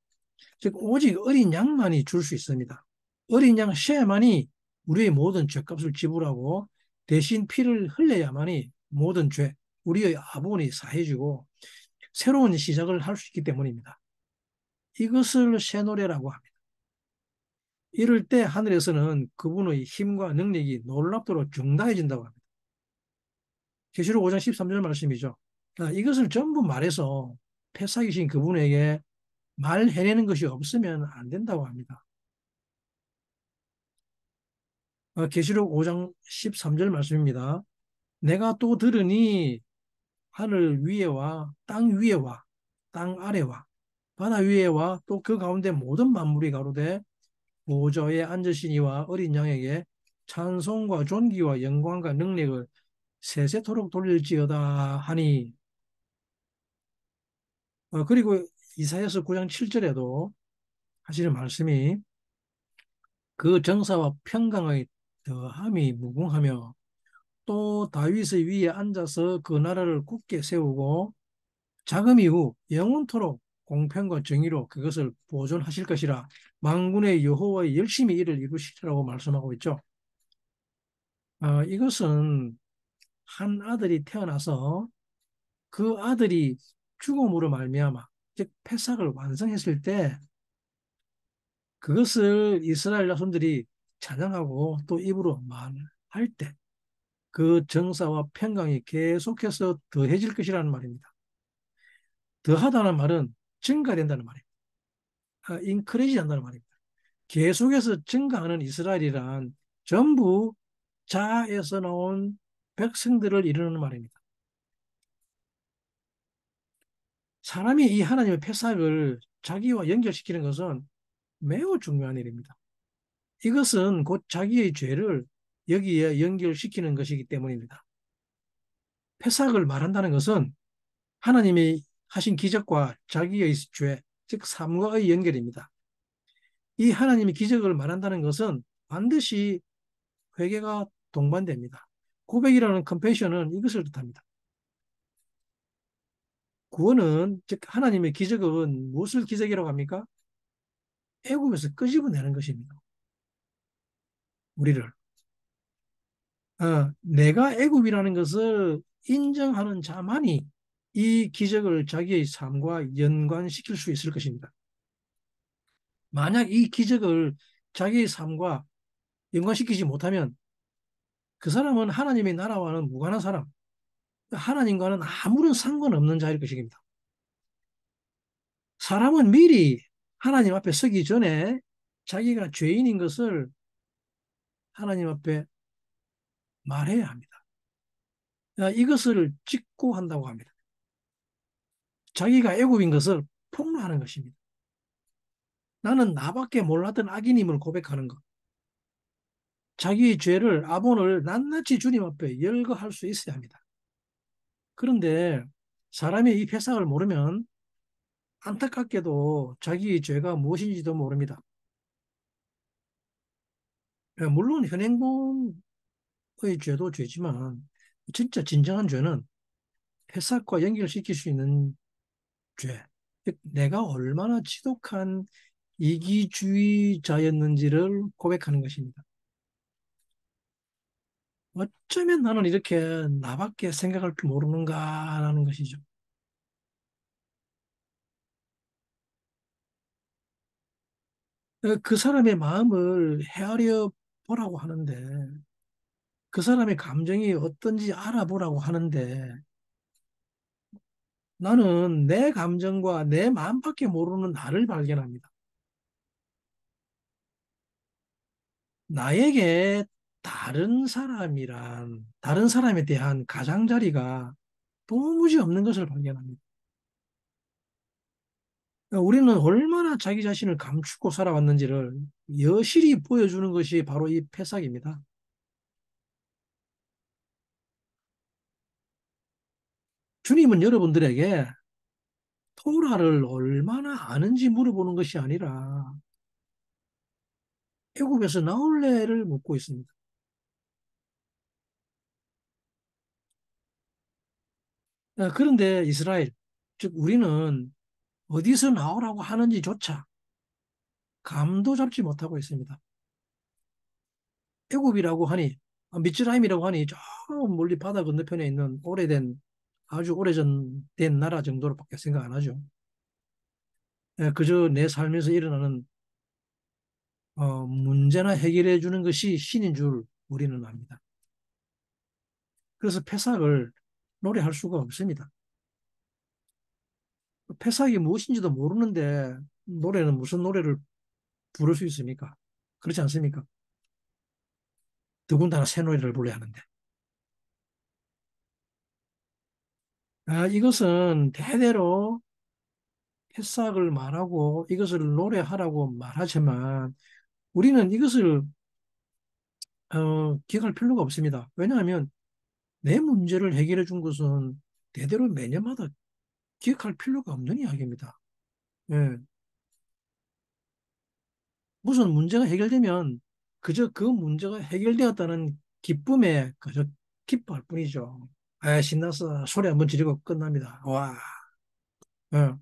즉, 오직 어린 양만이 줄 수 있습니다. 어린 양 쉐만이 우리의 모든 죄값을 지불하고 대신 피를 흘려야만이 모든 죄, 우리의 아본이 사해지고 새로운 시작을 할 수 있기 때문입니다. 이것을 새노래라고 합니다. 이럴 때 하늘에서는 그분의 힘과 능력이 놀랍도록 중다해진다고 합니다. 계시록 5장 13절 말씀이죠. 이것을 전부 말해서 패사기신 그분에게 말해내는 것이 없으면 안 된다고 합니다. 계시록 5장 13절 말씀입니다. 내가 또 들으니 하늘 위에와 땅 위에와 땅 아래와 바다 위에와 또 그 가운데 모든 만물이 가로되 보좌에 앉으시니와 어린 양에게 찬송과 존귀와 영광과 능력을 세세토록 돌릴지어다 하니 그리고 이사야서 9장 7절에도 하시는 말씀이 그 정사와 평강의 더함이 무궁하며 또 다윗의 위에 앉아서 그 나라를 굳게 세우고 자금 이후 영원토록 공평과 정의로 그것을 보존하실 것이라 만군의 여호와의 열심히 이를 이루시리라고 말씀하고 있죠. 이것은 한 아들이 태어나서 그 아들이 죽음으로 말미암아 즉 패삭을 완성했을 때 그것을 이스라엘 자손들이 찬양하고 또 입으로 말할 때 그 정사와 평강이 계속해서 더해질 것이라는 말입니다. 더하다는 말은 증가된다는 말입니다. 인크리지 한다는 말입니다. 계속해서 증가하는 이스라엘이란 전부 자에서 나온 백성들을 이루는 말입니다. 사람이 이 하나님의 패삭을 자기와 연결시키는 것은 매우 중요한 일입니다. 이것은 곧 자기의 죄를 여기에 연결시키는 것이기 때문입니다. 패삭을 말한다는 것은 하나님이 하신 기적과 자기의 죄, 즉 삶과의 연결입니다. 이 하나님의 기적을 말한다는 것은 반드시 회개가 동반됩니다. 고백이라는 컨페션은 이것을 뜻합니다. 구원은 즉 하나님의 기적은 무엇을 기적이라고 합니까? 애굽에서 끄집어내는 것입니다. 우리를 내가 애굽이라는 것을 인정하는 자만이 이 기적을 자기의 삶과 연관시킬 수 있을 것입니다. 만약 이 기적을 자기의 삶과 연관시키지 못하면 그 사람은 하나님의 나라와는 무관한 사람, 하나님과는 아무런 상관없는 자일 것입니다. 사람은 미리 하나님 앞에 서기 전에 자기가 죄인인 것을 하나님 앞에 말해야 합니다. 이것을 직고한다고 합니다. 자기가 애굽인 것을 폭로하는 것입니다. 나는 나밖에 몰랐던 악인임을 고백하는 것. 자기의 죄를, 아본을 낱낱이 주님 앞에 열거할 수 있어야 합니다. 그런데 사람이 이 패상을 모르면 안타깝게도 자기의 죄가 무엇인지도 모릅니다. 물론 현행범의 죄도 죄지만 진짜 진정한 죄는 패삭과 연결시킬 수 있는 죄. 즉, 내가 얼마나 지독한 이기주의자였는지를 고백하는 것입니다. 어쩌면 나는 이렇게 나밖에 생각할 줄 모르는가라는 것이죠. 그 사람의 마음을 헤아려 보라고 하는데, 그 사람의 감정이 어떤지 알아보라고 하는데, 나는 내 감정과 내 마음밖에 모르는 나를 발견합니다. 나에게 다른 사람에 대한 가장자리가 도무지 없는 것을 발견합니다. 우리는 얼마나 자기 자신을 감추고 살아왔는지를 여실히 보여주는 것이 바로 이 패삭입니다. 주님은 여러분들에게 토라를 얼마나 아는지 물어보는 것이 아니라 애굽에서 나올래를 묻고 있습니다. 그런데 이스라엘, 즉 우리는 어디서 나오라고 하는지조차 감도 잡지 못하고 있습니다. 애굽이라고 하니, 미츠라임이라고 하니 저 멀리 바다 건너편에 있는 아주 오래전 된 나라 정도로밖에 생각 안 하죠. 그저 내 삶에서 일어나는 문제나 해결해 주는 것이 신인 줄 우리는 압니다. 그래서 패삭을 노래할 수가 없습니다. 패삭이 무엇인지도 모르는데 노래는 무슨 노래를 부를 수 있습니까? 그렇지 않습니까? 더군다나 새 노래를 불러야 하는데. 이것은 대대로 패삭을 말하고 이것을 노래하라고 말하지만 우리는 이것을 기억할 필요가 없습니다. 왜냐하면 내 문제를 해결해 준 것은 대대로 매년마다 기억할 필요가 없는 이야기입니다. 예. 무슨 문제가 해결되면 그저 그 문제가 해결되었다는 기쁨에 그저 기뻐할 뿐이죠. 신나서 소리 한번 지르고 끝납니다. 와. 예.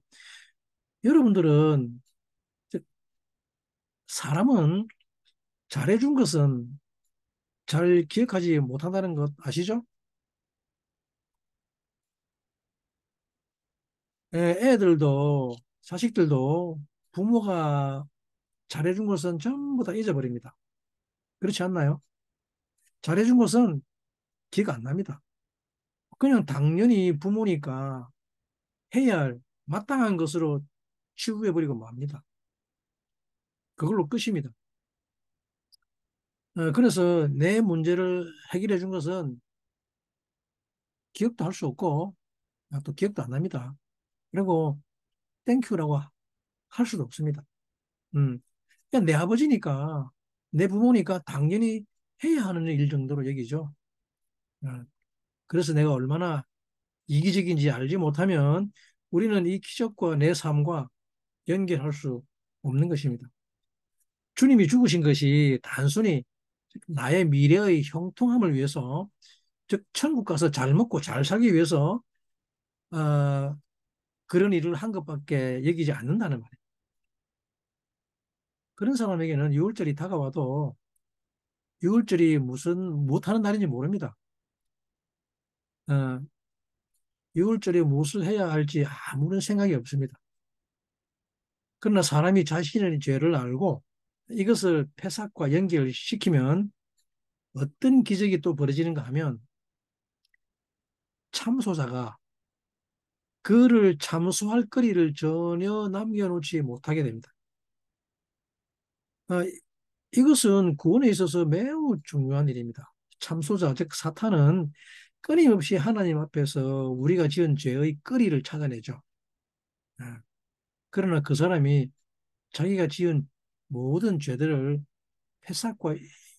여러분들은 사람은 잘해준 것은 잘 기억하지 못한다는 것 아시죠? 애들도 자식들도 부모가 잘해준 것은 전부 다 잊어버립니다. 그렇지 않나요? 잘해준 것은 기억 안 납니다. 그냥 당연히 부모니까 해야 할 마땅한 것으로 치부해버리고 맙니다. 그걸로 끝입니다. 그래서 내 문제를 해결해 준 것은 기억도 할 수 없고 또 기억도 안 납니다. 그리고 땡큐라고 할 수도 없습니다. 음. 그냥 내 아버지니까 내 부모니까 당연히 해야 하는 일 정도로 여기죠. 어, 그래서 내가 얼마나 이기적인지 알지 못하면 우리는 이 기적과 내 삶과 연결할 수 없는 것입니다. 주님이 죽으신 것이 단순히 나의 미래의 형통함을 위해서, 즉 천국 가서 잘 먹고 잘 살기 위해서 어, 그런 일을 한 것밖에 여기지 않는다는 말이에요. 그런 사람에게는 6월절이 다가와도 6월절이 무슨 못하는 날인지 모릅니다. 어, 6월절에 무엇을 해야 할지 아무런 생각이 없습니다. 그러나 사람이 자신의 죄를 알고 이것을 패삭과 연결시키면 어떤 기적이 또 벌어지는가 하면 참소자가 그를 참소할 거리를 전혀 남겨놓지 못하게 됩니다. 아, 이것은 구원에 있어서 매우 중요한 일입니다. 참소자, 즉 사탄은 끊임없이 하나님 앞에서 우리가 지은 죄의 거리를 찾아내죠. 아, 그러나 그 사람이 자기가 지은 모든 죄들을 패삭과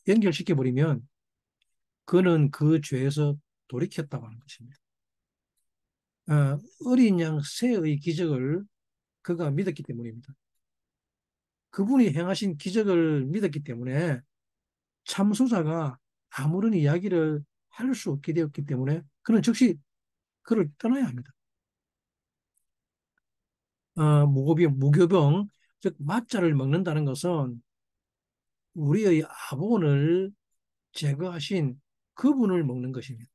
연결시켜 버리면 그는 그 죄에서 돌이켰다고 하는 것입니다. 어린 양 새의 기적을 그가 믿었기 때문입니다. 그분이 행하신 기적을 믿었기 때문에 참소자가 아무런 이야기를 할 수 없게 되었기 때문에 그는 즉시 그를 떠나야 합니다. 무교병, 즉 마자를 먹는다는 것은 우리의 아본을 제거하신 그분을 먹는 것입니다.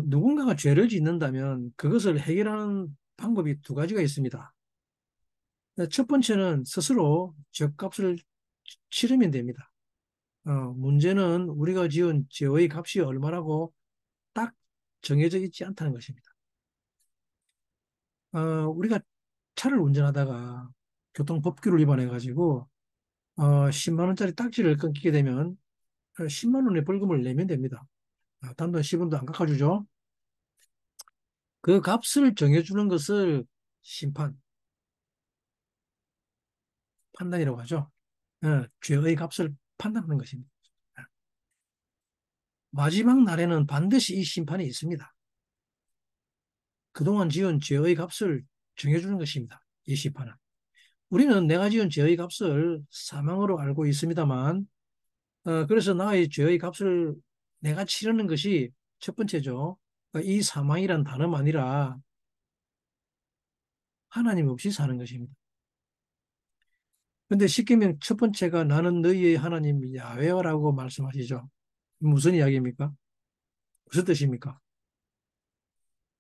누군가가 죄를 짓는다면 그것을 해결하는 방법이 두 가지가 있습니다. 첫 번째는 스스로 죄값을 치르면 됩니다. 문제는 우리가 지은 죄의 값이 얼마라고 딱 정해져 있지 않다는 것입니다. 우리가 차를 운전하다가 교통법규를 위반해가지고 10만 원짜리 딱지를 끊기게 되면 10만 원의 벌금을 내면 됩니다. 단돈 10원도 안 깎아주죠. 그 값을 정해주는 것을 심판, 판단이라고 하죠. 죄의 값을 판단하는 것입니다. 마지막 날에는 반드시 이 심판이 있습니다. 그동안 지은 죄의 값을 정해주는 것입니다. 이 심판은. 우리는 내가 지은 죄의 값을 사망으로 알고 있습니다만, 그래서 나의 죄의 값을 내가 치르는 것이 첫 번째죠. 이 사망이란 단어가 아니라 하나님 없이 사는 것입니다. 근데 십계명 첫 번째가 나는 너희의 하나님 야훼라고 말씀하시죠. 무슨 이야기입니까? 무슨 뜻입니까?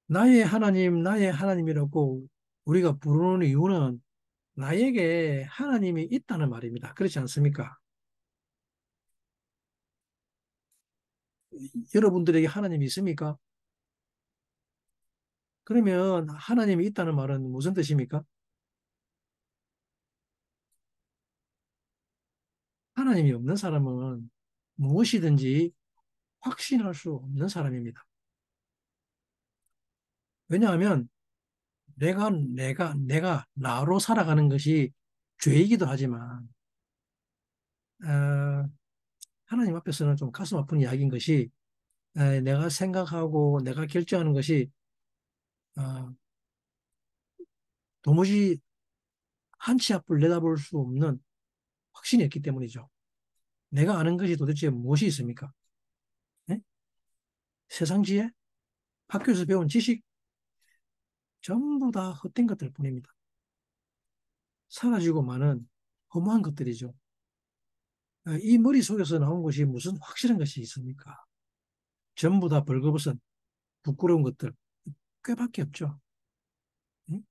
나의 하나님이라고 우리가 부르는 이유는 나에게 하나님이 있다는 말입니다. 그렇지 않습니까? 여러분들에게 하나님이 있습니까? 그러면 하나님이 있다는 말은 무슨 뜻입니까? 하나님이 없는 사람은 무엇이든지 확신할 수 없는 사람입니다. 왜냐하면 내가 나로 살아가는 것이 죄이기도 하지만, 어, 하나님 앞에서는 좀 가슴 아픈 이야기인 것이, 내가 생각하고 내가 결정하는 것이, 어, 도무지 한 치 앞을 내다볼 수 없는 확신이 없기 때문이죠. 내가 아는 것이 도대체 무엇이 있습니까? 네? 세상 지혜? 학교에서 배운 지식? 전부 다 헛된 것들 뿐입니다. 사라지고 마는 허무한 것들이죠. 이 머릿속에서 나온 것이 무슨 확실한 것이 있습니까? 전부 다 벌거벗은 부끄러운 것들 꽤밖에 없죠. 응?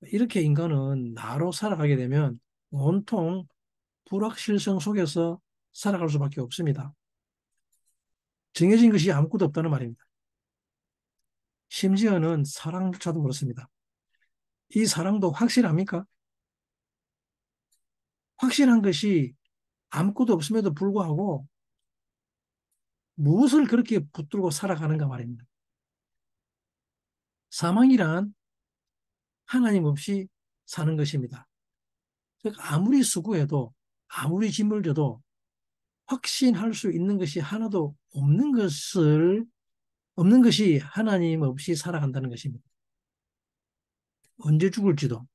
이렇게 인간은 나로 살아가게 되면 온통 불확실성 속에서 살아갈 수밖에 없습니다. 정해진 것이 아무것도 없다는 말입니다. 심지어는 사랑조차도 그렇습니다. 이 사랑도 확실합니까? 확실한 것이 아무것도 없음에도 불구하고 무엇을 그렇게 붙들고 살아가는가 말입니다. 사망이란 하나님 없이 사는 것입니다. 즉 아무리 수고해도 아무리 짐을 져도 확신할 수 있는 것이 하나도 없는 것이 하나님 없이 살아간다는 것입니다. 언제 죽을지도,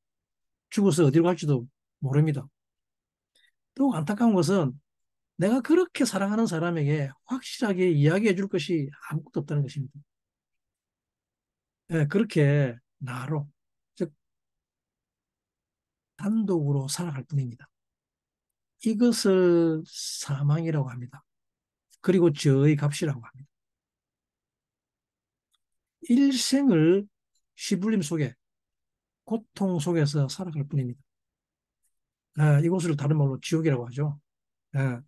죽어서 어디로 갈지도 모릅니다. 또 안타까운 것은 내가 그렇게 사랑하는 사람에게 확실하게 이야기해 줄 것이 아무것도 없다는 것입니다. 그렇게 나로, 즉 단독으로 살아갈 뿐입니다. 이것을 사망이라고 합니다. 그리고 저의 값이라고 합니다. 일생을 시불림 속에, 고통 속에서 살아갈 뿐입니다. 이곳을 다른 말로 지옥이라고 하죠. 아,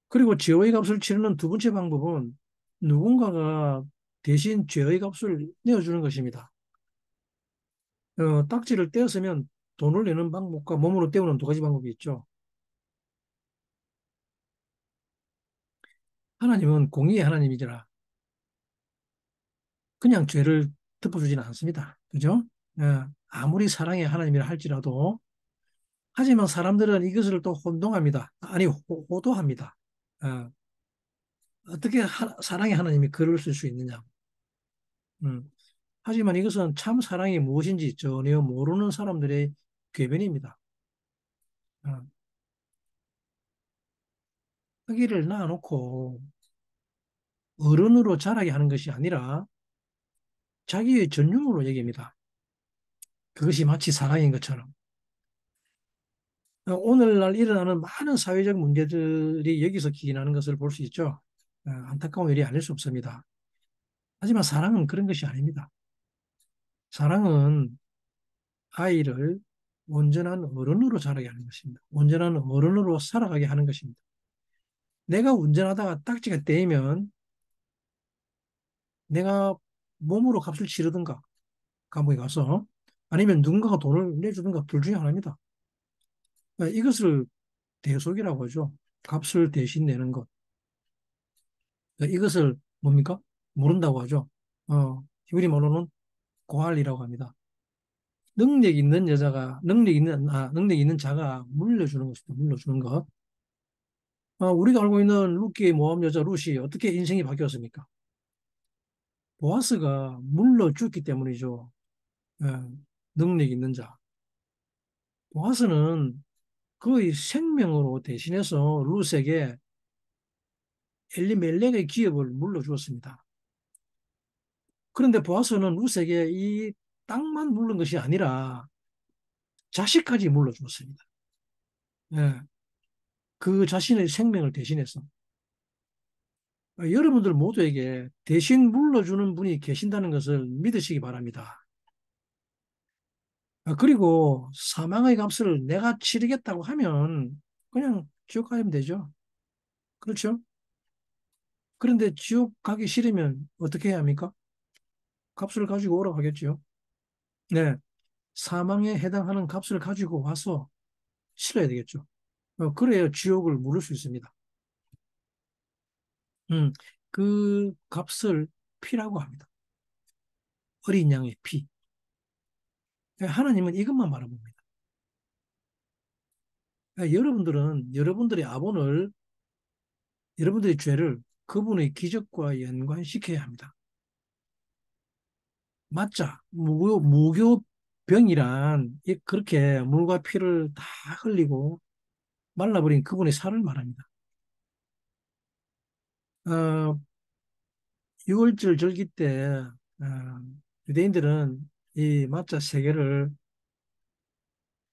그리고 죄의 값을 치르는 두 번째 방법은 누군가가 대신 죄의 값을 내어주는 것입니다. 딱지를 떼었으면 돈을 내는 방법과 몸으로 때우는 두 가지 방법이 있죠. 하나님은 공의의 하나님이지라 그냥 죄를 덮어주지는 않습니다. 그죠? 아무리 사랑의 하나님이라 할지라도 하지만 사람들은 이것을 또 혼동합니다. 아니 호도합니다. 어, 어떻게 사랑의 하나님이 글을 쓸 수 있느냐. 음. 하지만 이것은 참 사랑이 무엇인지 전혀 모르는 사람들의 궤변입니다. 어, 아기를 낳아놓고 어른으로 자라게 하는 것이 아니라 자기의 전유물로 여깁니다. 그것이 마치 사랑인 것처럼. 오늘날 일어나는 많은 사회적 문제들이 여기서 기인하는 것을 볼 수 있죠. 안타까운 일이 아닐 수 없습니다. 하지만 사랑은 그런 것이 아닙니다. 사랑은 아이를 온전한 어른으로 자라게 하는 것입니다. 온전한 어른으로 살아가게 하는 것입니다. 내가 운전하다가 딱지가 떼이면 내가 몸으로 값을 치르든가 감옥에 가서 아니면 누군가가 돈을 내주든가 둘 중에 하나입니다. 이것을 대속이라고 하죠. 값을 대신 내는 것. 이것을 뭡니까? 모른다고 하죠. 히브리 말로는 고할이라고 합니다. 능력 있는 자가 물려주는 것입니다. 물려주는 것. 우리가 알고 있는 루키의 모함 여자 룻이 어떻게 인생이 바뀌었습니까? 보아스가 물려줬기 때문이죠. 예, 능력 있는 자. 보아스는 그의 생명으로 대신해서 룻에게 엘리멜렉의 기업을 물려주었습니다. 그런데 보아스는 룻에게 이 땅만 물른 것이 아니라 자식까지 물려주었습니다. 예, 그 자신의 생명을 대신해서. 여러분들 모두에게 대신 물려주는 분이 계신다는 것을 믿으시기 바랍니다. 그리고 사망의 값을 내가 치르겠다고 하면 그냥 지옥 가면 되죠. 그렇죠? 그런데 지옥 가기 싫으면 어떻게 해야 합니까? 값을 가지고 오라고 하겠죠. 네. 사망에 해당하는 값을 가지고 와서 치러야 되겠죠. 그래야 지옥을 물을 수 있습니다. 음, 그 값을 피라고 합니다. 어린 양의 피. 하나님은 이것만 바라봅니다. 여러분들은 여러분들의 아본을, 여러분들의 죄를 그분의 기적과 연관시켜야 합니다. 맞자. 무교병이란 그렇게 물과 피를 다 흘리고 말라버린 그분의 살을 말합니다. 어, 6월절 절기 때 어, 유대인들은 이 맞자 세 개를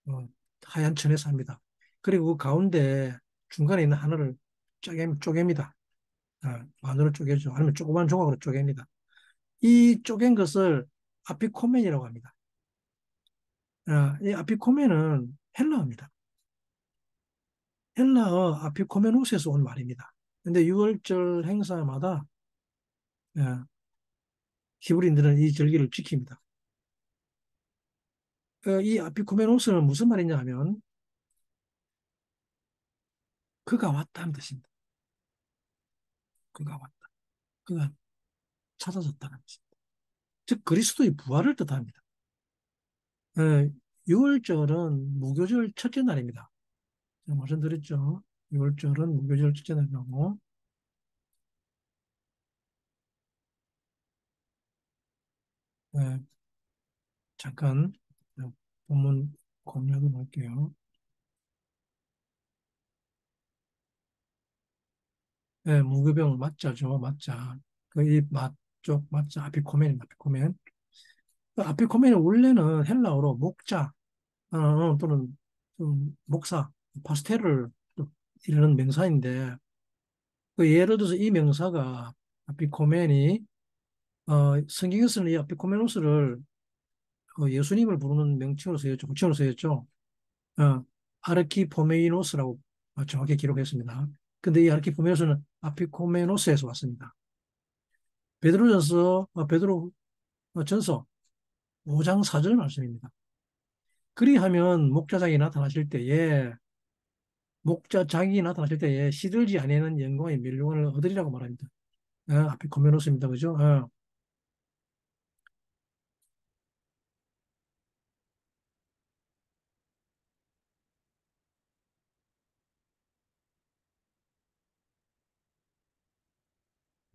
어, 하얀 천에서 합니다. 그리고 그 가운데 중간에 있는 하나를 쪼갭니다. 반으로 쪼개죠. 아니면 조그만 조각으로 쪼갭니다. 이 쪼갠 것을 아피코멘이라고 합니다. 이 아피코멘은 헬라어입니다. 헬라어 아피코메노스에서 온 말입니다. 근데 6월절 행사마다 어, 히브리인들은 이 절기를 지킵니다. 이 아피코메노스는 무슨 말이냐 하면 그가 왔다는 뜻입니다. 그가 왔다. 그가 찾아졌다는 뜻입니다. 즉 그리스도의 부활을 뜻합니다. 6월절은 무교절 첫째 날입니다. 제가 말씀드렸죠. 6월절은 무교절 첫째 날이고 예, 잠깐 본문 공유하도록 할게요. 무교병 맞자죠, 맞자. 그이 맞쪽 맞자 아피코멘입니다, 아피코멘. 그 아피코멘은 원래는 헬라어로 목자, 또는 좀 목사, 파스텔을 또 이르는 명사인데, 그 예를 들어서 이 명사가 아피코멘이 성경에서는 이 아피코메노스를 예수님을 부르는 명칭으로 쓰였죠. 호칭으로 쓰였죠. 어, 아르키포메이노스라고 정확히 기록했습니다. 근데 이 아르키포메노스는 아피코메노스에서 왔습니다. 베드로 전서 5장 4절 말씀입니다. 그리하면 목자장이 나타나실 때에 시들지 아니하는 영광의 멸류관을 얻으리라고 말합니다. 아피코메노스입니다. 그죠?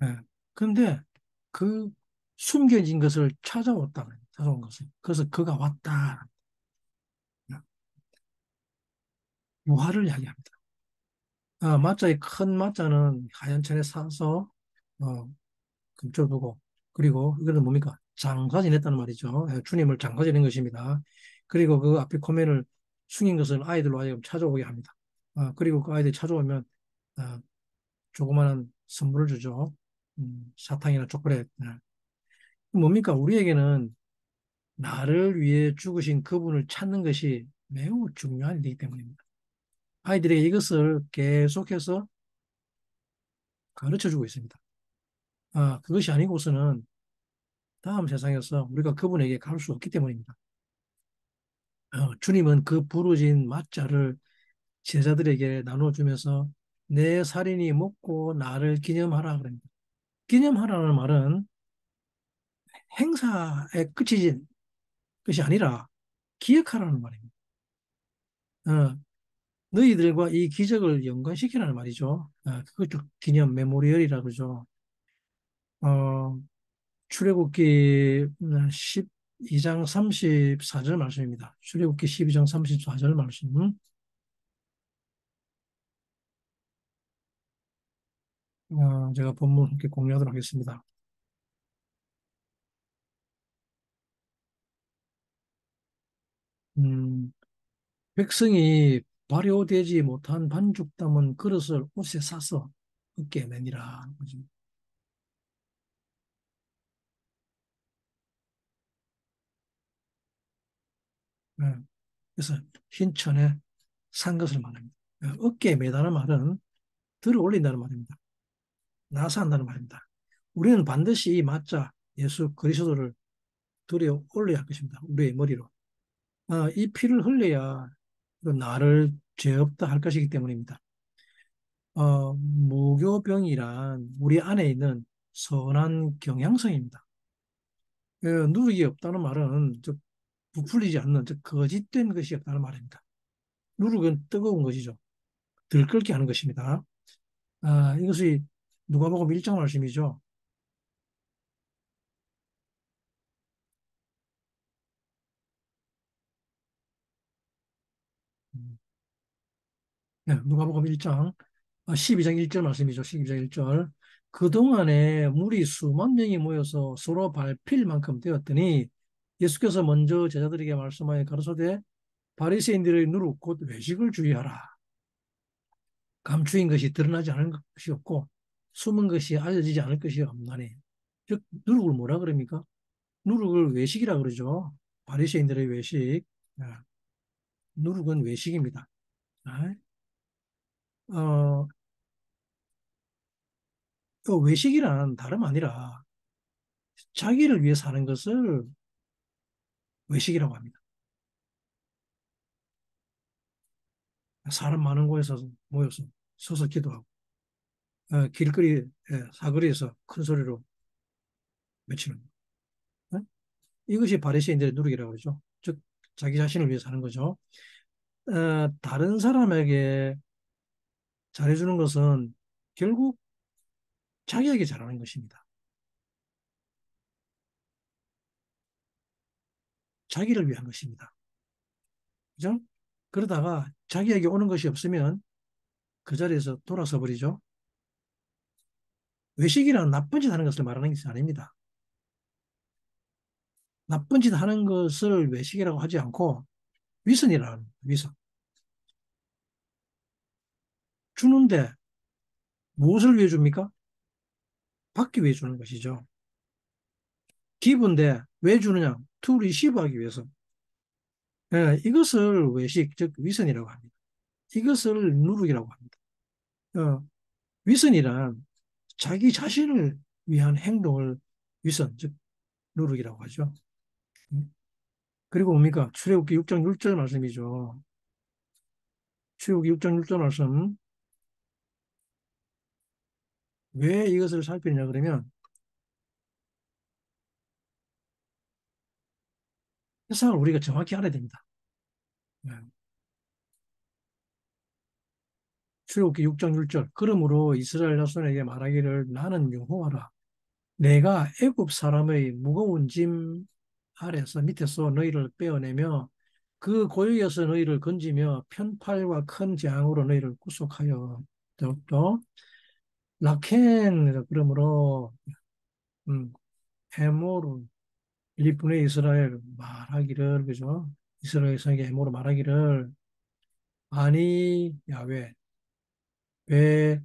예. 근데 그 숨겨진 것을 찾아왔다. 찾아온 것을. 그래서 그가 왔다. 유화를 이야기합니다. 맞자의 큰 맞자는 하얀 천에 사서 어, 금줄 보고 그리고 이거는 뭡니까? 장사 지냈다는 말이죠. 주님을 장사 지낸 것입니다. 그리고 그 앞에 코멘을 숙인 것을 아이들로 하여금 찾아오게 합니다. 그리고 그 아이들이 찾아오면 어, 조그마한 선물을 주죠. 사탕이나 초콜릿. 뭡니까? 우리에게는 나를 위해 죽으신 그분을 찾는 것이 매우 중요한 일이기 때문입니다. 아이들에게 이것을 계속해서 가르쳐 주고 있습니다. 그것이 아니고서는 다음 세상에서 우리가 그분에게 갈 수 없기 때문입니다. 주님은 그 부르진 마자를 제자들에게 나눠주면서 내 살인이 먹고 나를 기념하라 그럽니다. 기념하라는 말은 행사에 그치진 것이 아니라 기억하라는 말입니다. 어, 너희들과 이 기적을 연관시키라는 말이죠. 그것도 기념 메모리얼이라 그러죠. 어, 출애굽기 12장 34절 말씀입니다. 출애굽기 12장 34절 말씀. 제가 본문 함께 공유하도록 하겠습니다. 음, 백성이 발효되지 못한 반죽 담은 그릇을 옷에 싸서 어깨에 매니라. 예, 그래서 흰천에 산 것을 말합니다. 어깨에 매다는 말은 들어 올린다는 말입니다. 나서 한다는 말입니다. 우리는 반드시 이 맞자 예수 그리스도를 들여 올려야 할 것입니다. 우리의 머리로. 이 피를 흘려야 나를 죄 없다 할 것이기 때문입니다. 무교병이란 우리 안에 있는 선한 경향성입니다. 누룩이 없다는 말은 즉 부풀리지 않는 즉 거짓된 것이 없다는 말입니다. 누룩은 뜨거운 것이죠. 들끓게 하는 것입니다. 이것이 누가복음 1장 말씀이죠. 네, 누가복음 1장 12장 1절 말씀이죠. 12장 1절. 그동안에 무리 수만 명이 모여서 서로 밟힐 만큼 되었더니 예수께서 먼저 제자들에게 말씀하여 가르쳐되 바리새인들의 누룩 곧 외식을 주의하라. 감추인 것이 드러나지 않을 것이 없고 숨은 것이 알려지지 않을 것이 없나니. 즉 누룩을 뭐라 그럽니까? 누룩을 외식이라 그러죠. 바리새인들의 외식. 아, 누룩은 외식입니다. 아, 어, 외식이란 다름 아니라 자기를 위해 사는 것을 외식이라고 합니다. 사람 많은 곳에서 모여서 서서 기도하고 길거리 사거리에서 큰 소리로 외치는 거. 이것이 바리새인들의 누룩이라고 그러죠. 즉 자기 자신을 위해 사는 거죠. 다른 사람에게 잘해주는 것은 결국 자기에게 잘하는 것입니다. 자기를 위한 것입니다. 그죠? 그러다가 자기에게 오는 것이 없으면 그 자리에서 돌아서 버리죠. 외식이란 나쁜 짓 하는 것을 말하는 것이 아닙니다. 나쁜 짓 하는 것을 외식이라고 하지 않고 위선이라는 위선. 주는데 무엇을 위해 줍니까? 받기 위해 주는 것이죠. 기부인데 왜 주느냐? to receive 하기 위해서. 예, 이것을 외식, 즉 위선이라고 합니다. 이것을 누룩이라고 합니다. 어, 위선이란 자기 자신을 위한 행동을 위선, 즉 누룩이라고 하죠. 그리고 뭡니까? 출애굽기 6장 6절 말씀이죠. 출애굽기 6장 6절 말씀. 왜 이것을 살피느냐 그러면 세상을 우리가 정확히 알아야 됩니다. 네. 출애굽기 6장 6절. 그러므로 이스라엘 자손에게 말하기를 나는 여호와라. 내가 애굽 사람의 무거운 짐 아래서 밑에서 너희를 빼어내며 그 고역에서 너희를 건지며 편팔과 큰 재앙으로 너희를 구속하여 또 라켄 그러므로 음, 에모르 일본의 이스라엘 말하기를 그죠? 이스라엘 성에게 에모르 말하기를 아니 야외 왜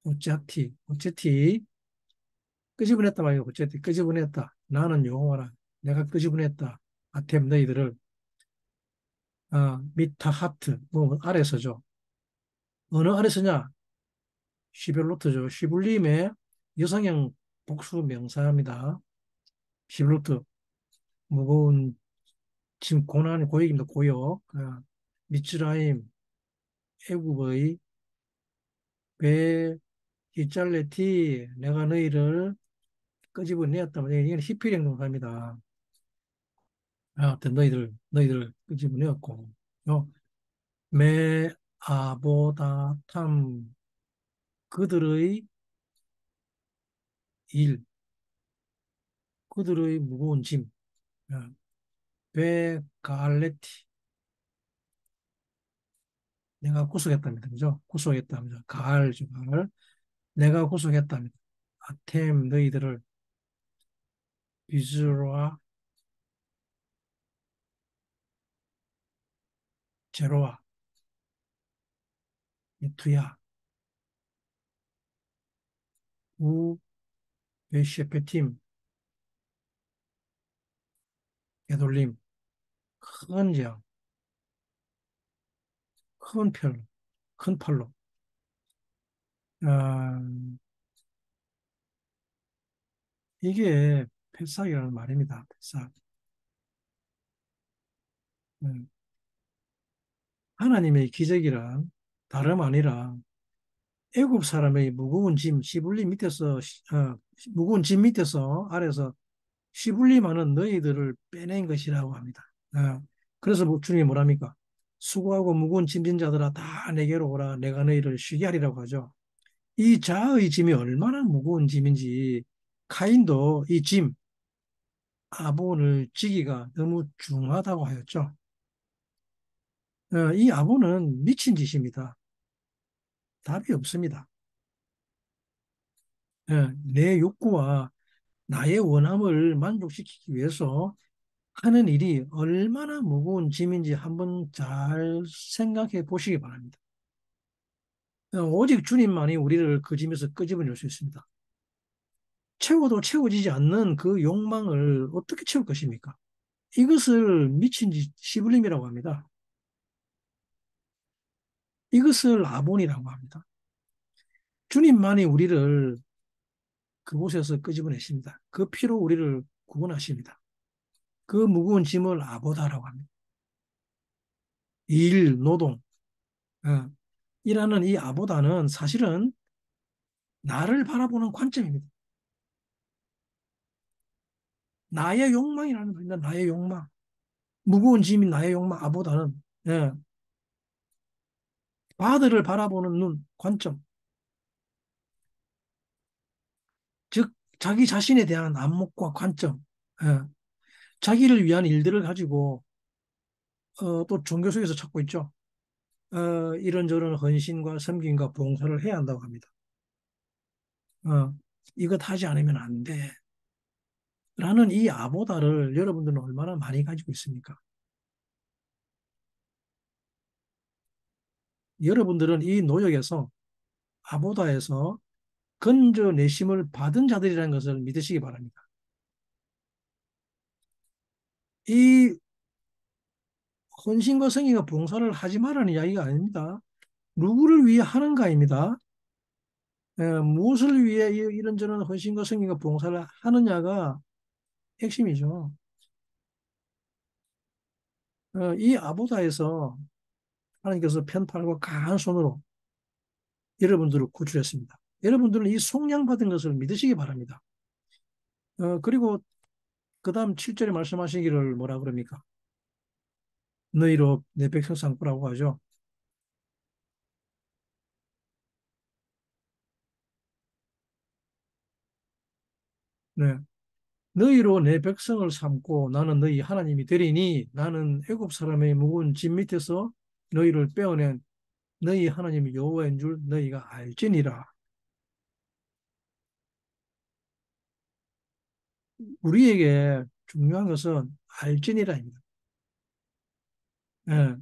어째티 끄집어냈다 말이야 어째티 끄집어냈다 나는 여호와라 내가 끄집어냈다 아템 너희들을 미타 하트 뭐 아래서죠 어느 아래서냐 시벨로트죠 시불림의 여성형 복수 명사입니다 시벨로트 무거운 지금 고난 고역입니다 고역 미츠라임 애굽의 배 히잘레티 내가 너희를 끄집어내었다 이건 히필 행동합니다 하여튼 너희들 끄집어내었고 매 아보다 탐 그들의 일 그들의 무거운 짐 배 갈레티 내가 구속했답니다 그죠 구속했답니다 갈죠 갈 내가 구속했답니다 아템 너희들을 비즈로아 제로아 투야 우 베시페팀 게돌림 큰 재앙 큰 별, 큰 팔로 아, 이게 패삭이라는 말입니다 패삭 음, 하나님의 기적이란 다름 아니라 애굽 사람의 무거운 짐 시불림 밑에서 무거운 짐 밑에서 아래서 시불림하는 너희들을 빼낸 것이라고 합니다. 그래서 주님이 뭐랍니까? 수고하고 무거운 짐진 자들아 다 내게로 오라 내가 너희를 쉬게 하리라고 하죠. 이 자의 짐이 얼마나 무거운 짐인지 카인도 이 짐, 아본을 지기가 너무 중하다고 하였죠. 이 아본은 미친 짓입니다. 답이 없습니다. 내 욕구와 나의 원함을 만족시키기 위해서 하는 일이 얼마나 무거운 짐인지 한번 잘 생각해 보시기 바랍니다. 오직 주님만이 우리를 그 짐에서 끄집어낼 수 있습니다. 채워도 채워지지 않는 그 욕망을 어떻게 채울 것입니까? 이것을 미친 짓, 시블림이라고 합니다. 이것을 아본이라고 합니다. 주님만이 우리를 그곳에서 끄집어내십니다. 그 피로 우리를 구원하십니다. 그 무거운 짐을 아보다라고 합니다. 일, 노동, 어, 일하는 이 아보다는 사실은 나를 바라보는 관점입니다. 나의 욕망이라는 겁니다. 나의 욕망. 무거운 짐이 나의 욕망, 아보다는 예, 바들을 바라보는 눈, 관점. 즉 자기 자신에 대한 안목과 관점. 예, 자기를 위한 일들을 가지고 또 종교 속에서 찾고 있죠. 이런저런 헌신과 섬김과 봉사를 해야 한다고 합니다. 어, 이것 하지 않으면 안 돼. 라는 이 아보다를 여러분들은 얼마나 많이 가지고 있습니까? 여러분들은 이 노역에서 아보다에서 건져 내심을 받은 자들이라는 것을 믿으시기 바랍니다. 이 헌신과 성의가 봉사를 하지 말라는 이야기가 아닙니다. 누구를 위해 하는가입니다. 무엇을 위해 이런저런 헌신과 성의가 봉사를 하느냐가 핵심이죠. 이 아보다에서 하나님께서 편팔과 강한 손으로 여러분들을 구출했습니다. 여러분들은 이 속량받은 것을 믿으시기 바랍니다. 그리고 그 다음 7절에 말씀하시기를 뭐라 그럽니까? 너희로 내 백성 삼고라고 하죠. 네. 너희로 내 백성을 삼고 나는 너희 하나님이 되리니 나는 애굽 사람의 무거운 짐 밑에서 너희를 빼어낸 너희 하나님이 여호와인 줄 너희가 알지니라. 우리에게 중요한 것은 알지니라입니다. 예,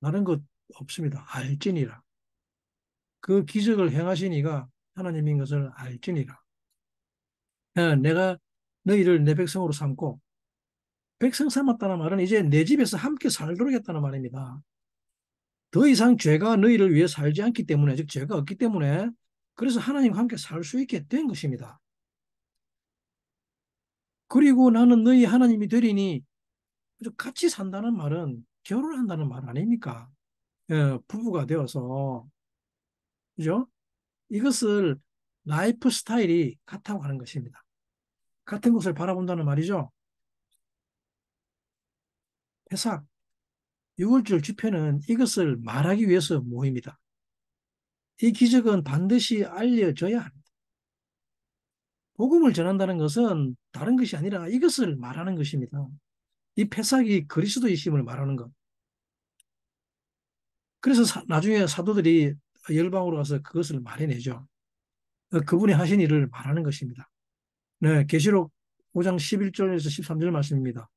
다른 것 없습니다. 알지니라. 그 기적을 행하신 이가 하나님인 것을 알지니라. 예, 내가 너희를 내 백성으로 삼고 백성 삼았다는 말은 이제 내 집에서 함께 살도록 했다는 말입니다. 더 이상 죄가 너희를 위해 살지 않기 때문에, 즉 죄가 없기 때문에 그래서 하나님과 함께 살 수 있게 된 것입니다. 그리고 나는 너희 하나님이 되리니 같이 산다는 말은 결혼한다는 말 아닙니까? 부부가 되어서 그죠? 이것을 라이프 스타일이 같다고 하는 것입니다. 같은 것을 바라본다는 말이죠. 회사 6월절 집회는 이것을 말하기 위해서 모입니다. 이 기적은 반드시 알려져야 합니다. 복음을 전한다는 것은 다른 것이 아니라 이것을 말하는 것입니다. 이 패삭이 그리스도이심을 말하는 것. 그래서 나중에 사도들이 열방으로 가서 그것을 말해내죠. 그분이 하신 일을 말하는 것입니다. 네, 계시록 5장 11절에서 13절 말씀입니다.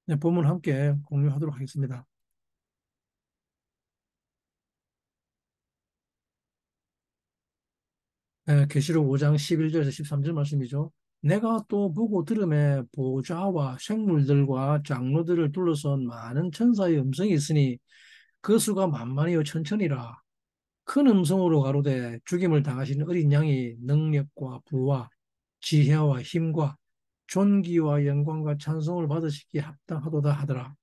네, 본문 함께 공유하도록 하겠습니다. 네, 계시록 5장 11절에서 13절 말씀이죠. 내가 또 보고 들음에 보좌와 생물들과 장로들을 둘러선 많은 천사의 음성이 있으니 그 수가 만만이요 천천이라. 큰 음성으로 가로되 죽임을 당하시는 어린 양이 능력과 부와 지혜와 힘과 존귀와 영광과 찬송을 받으시기에 합당하도다 하더라.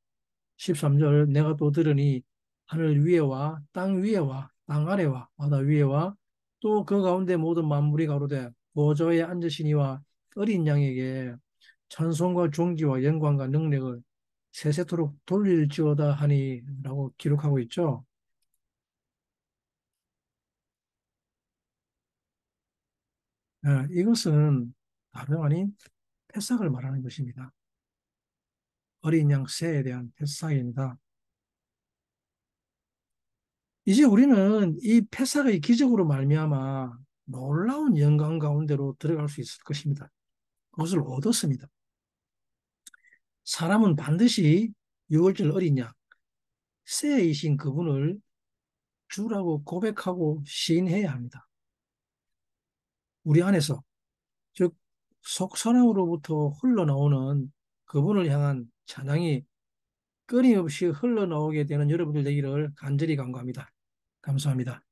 13절 내가 또 들으니 하늘 위에와 땅 위에와 땅 아래와 바다 위에와 또 그 가운데 모든 만물이 가로되 보좌에 앉으시니와 어린 양에게 찬송과 존귀와 영광과 능력을 세세토록 돌릴지어다 하니라고 기록하고 있죠. 이것은 다름 아닌 패삭을 말하는 것입니다. 어린 양 새에 대한 패삭입니다. 이제 우리는 이 패삭의 기적으로 말미암아 놀라운 영광 가운데로 들어갈 수 있을 것입니다. 그것을 얻었습니다. 사람은 반드시 6월절 어린 양, 새이신 그분을 주라고 고백하고 시인해야 합니다. 우리 안에서, 즉 속사람으로부터 흘러나오는 그분을 향한 찬양이 끊임없이 흘러나오게 되는 여러분들 되기를 간절히 간구합니다. 감사합니다.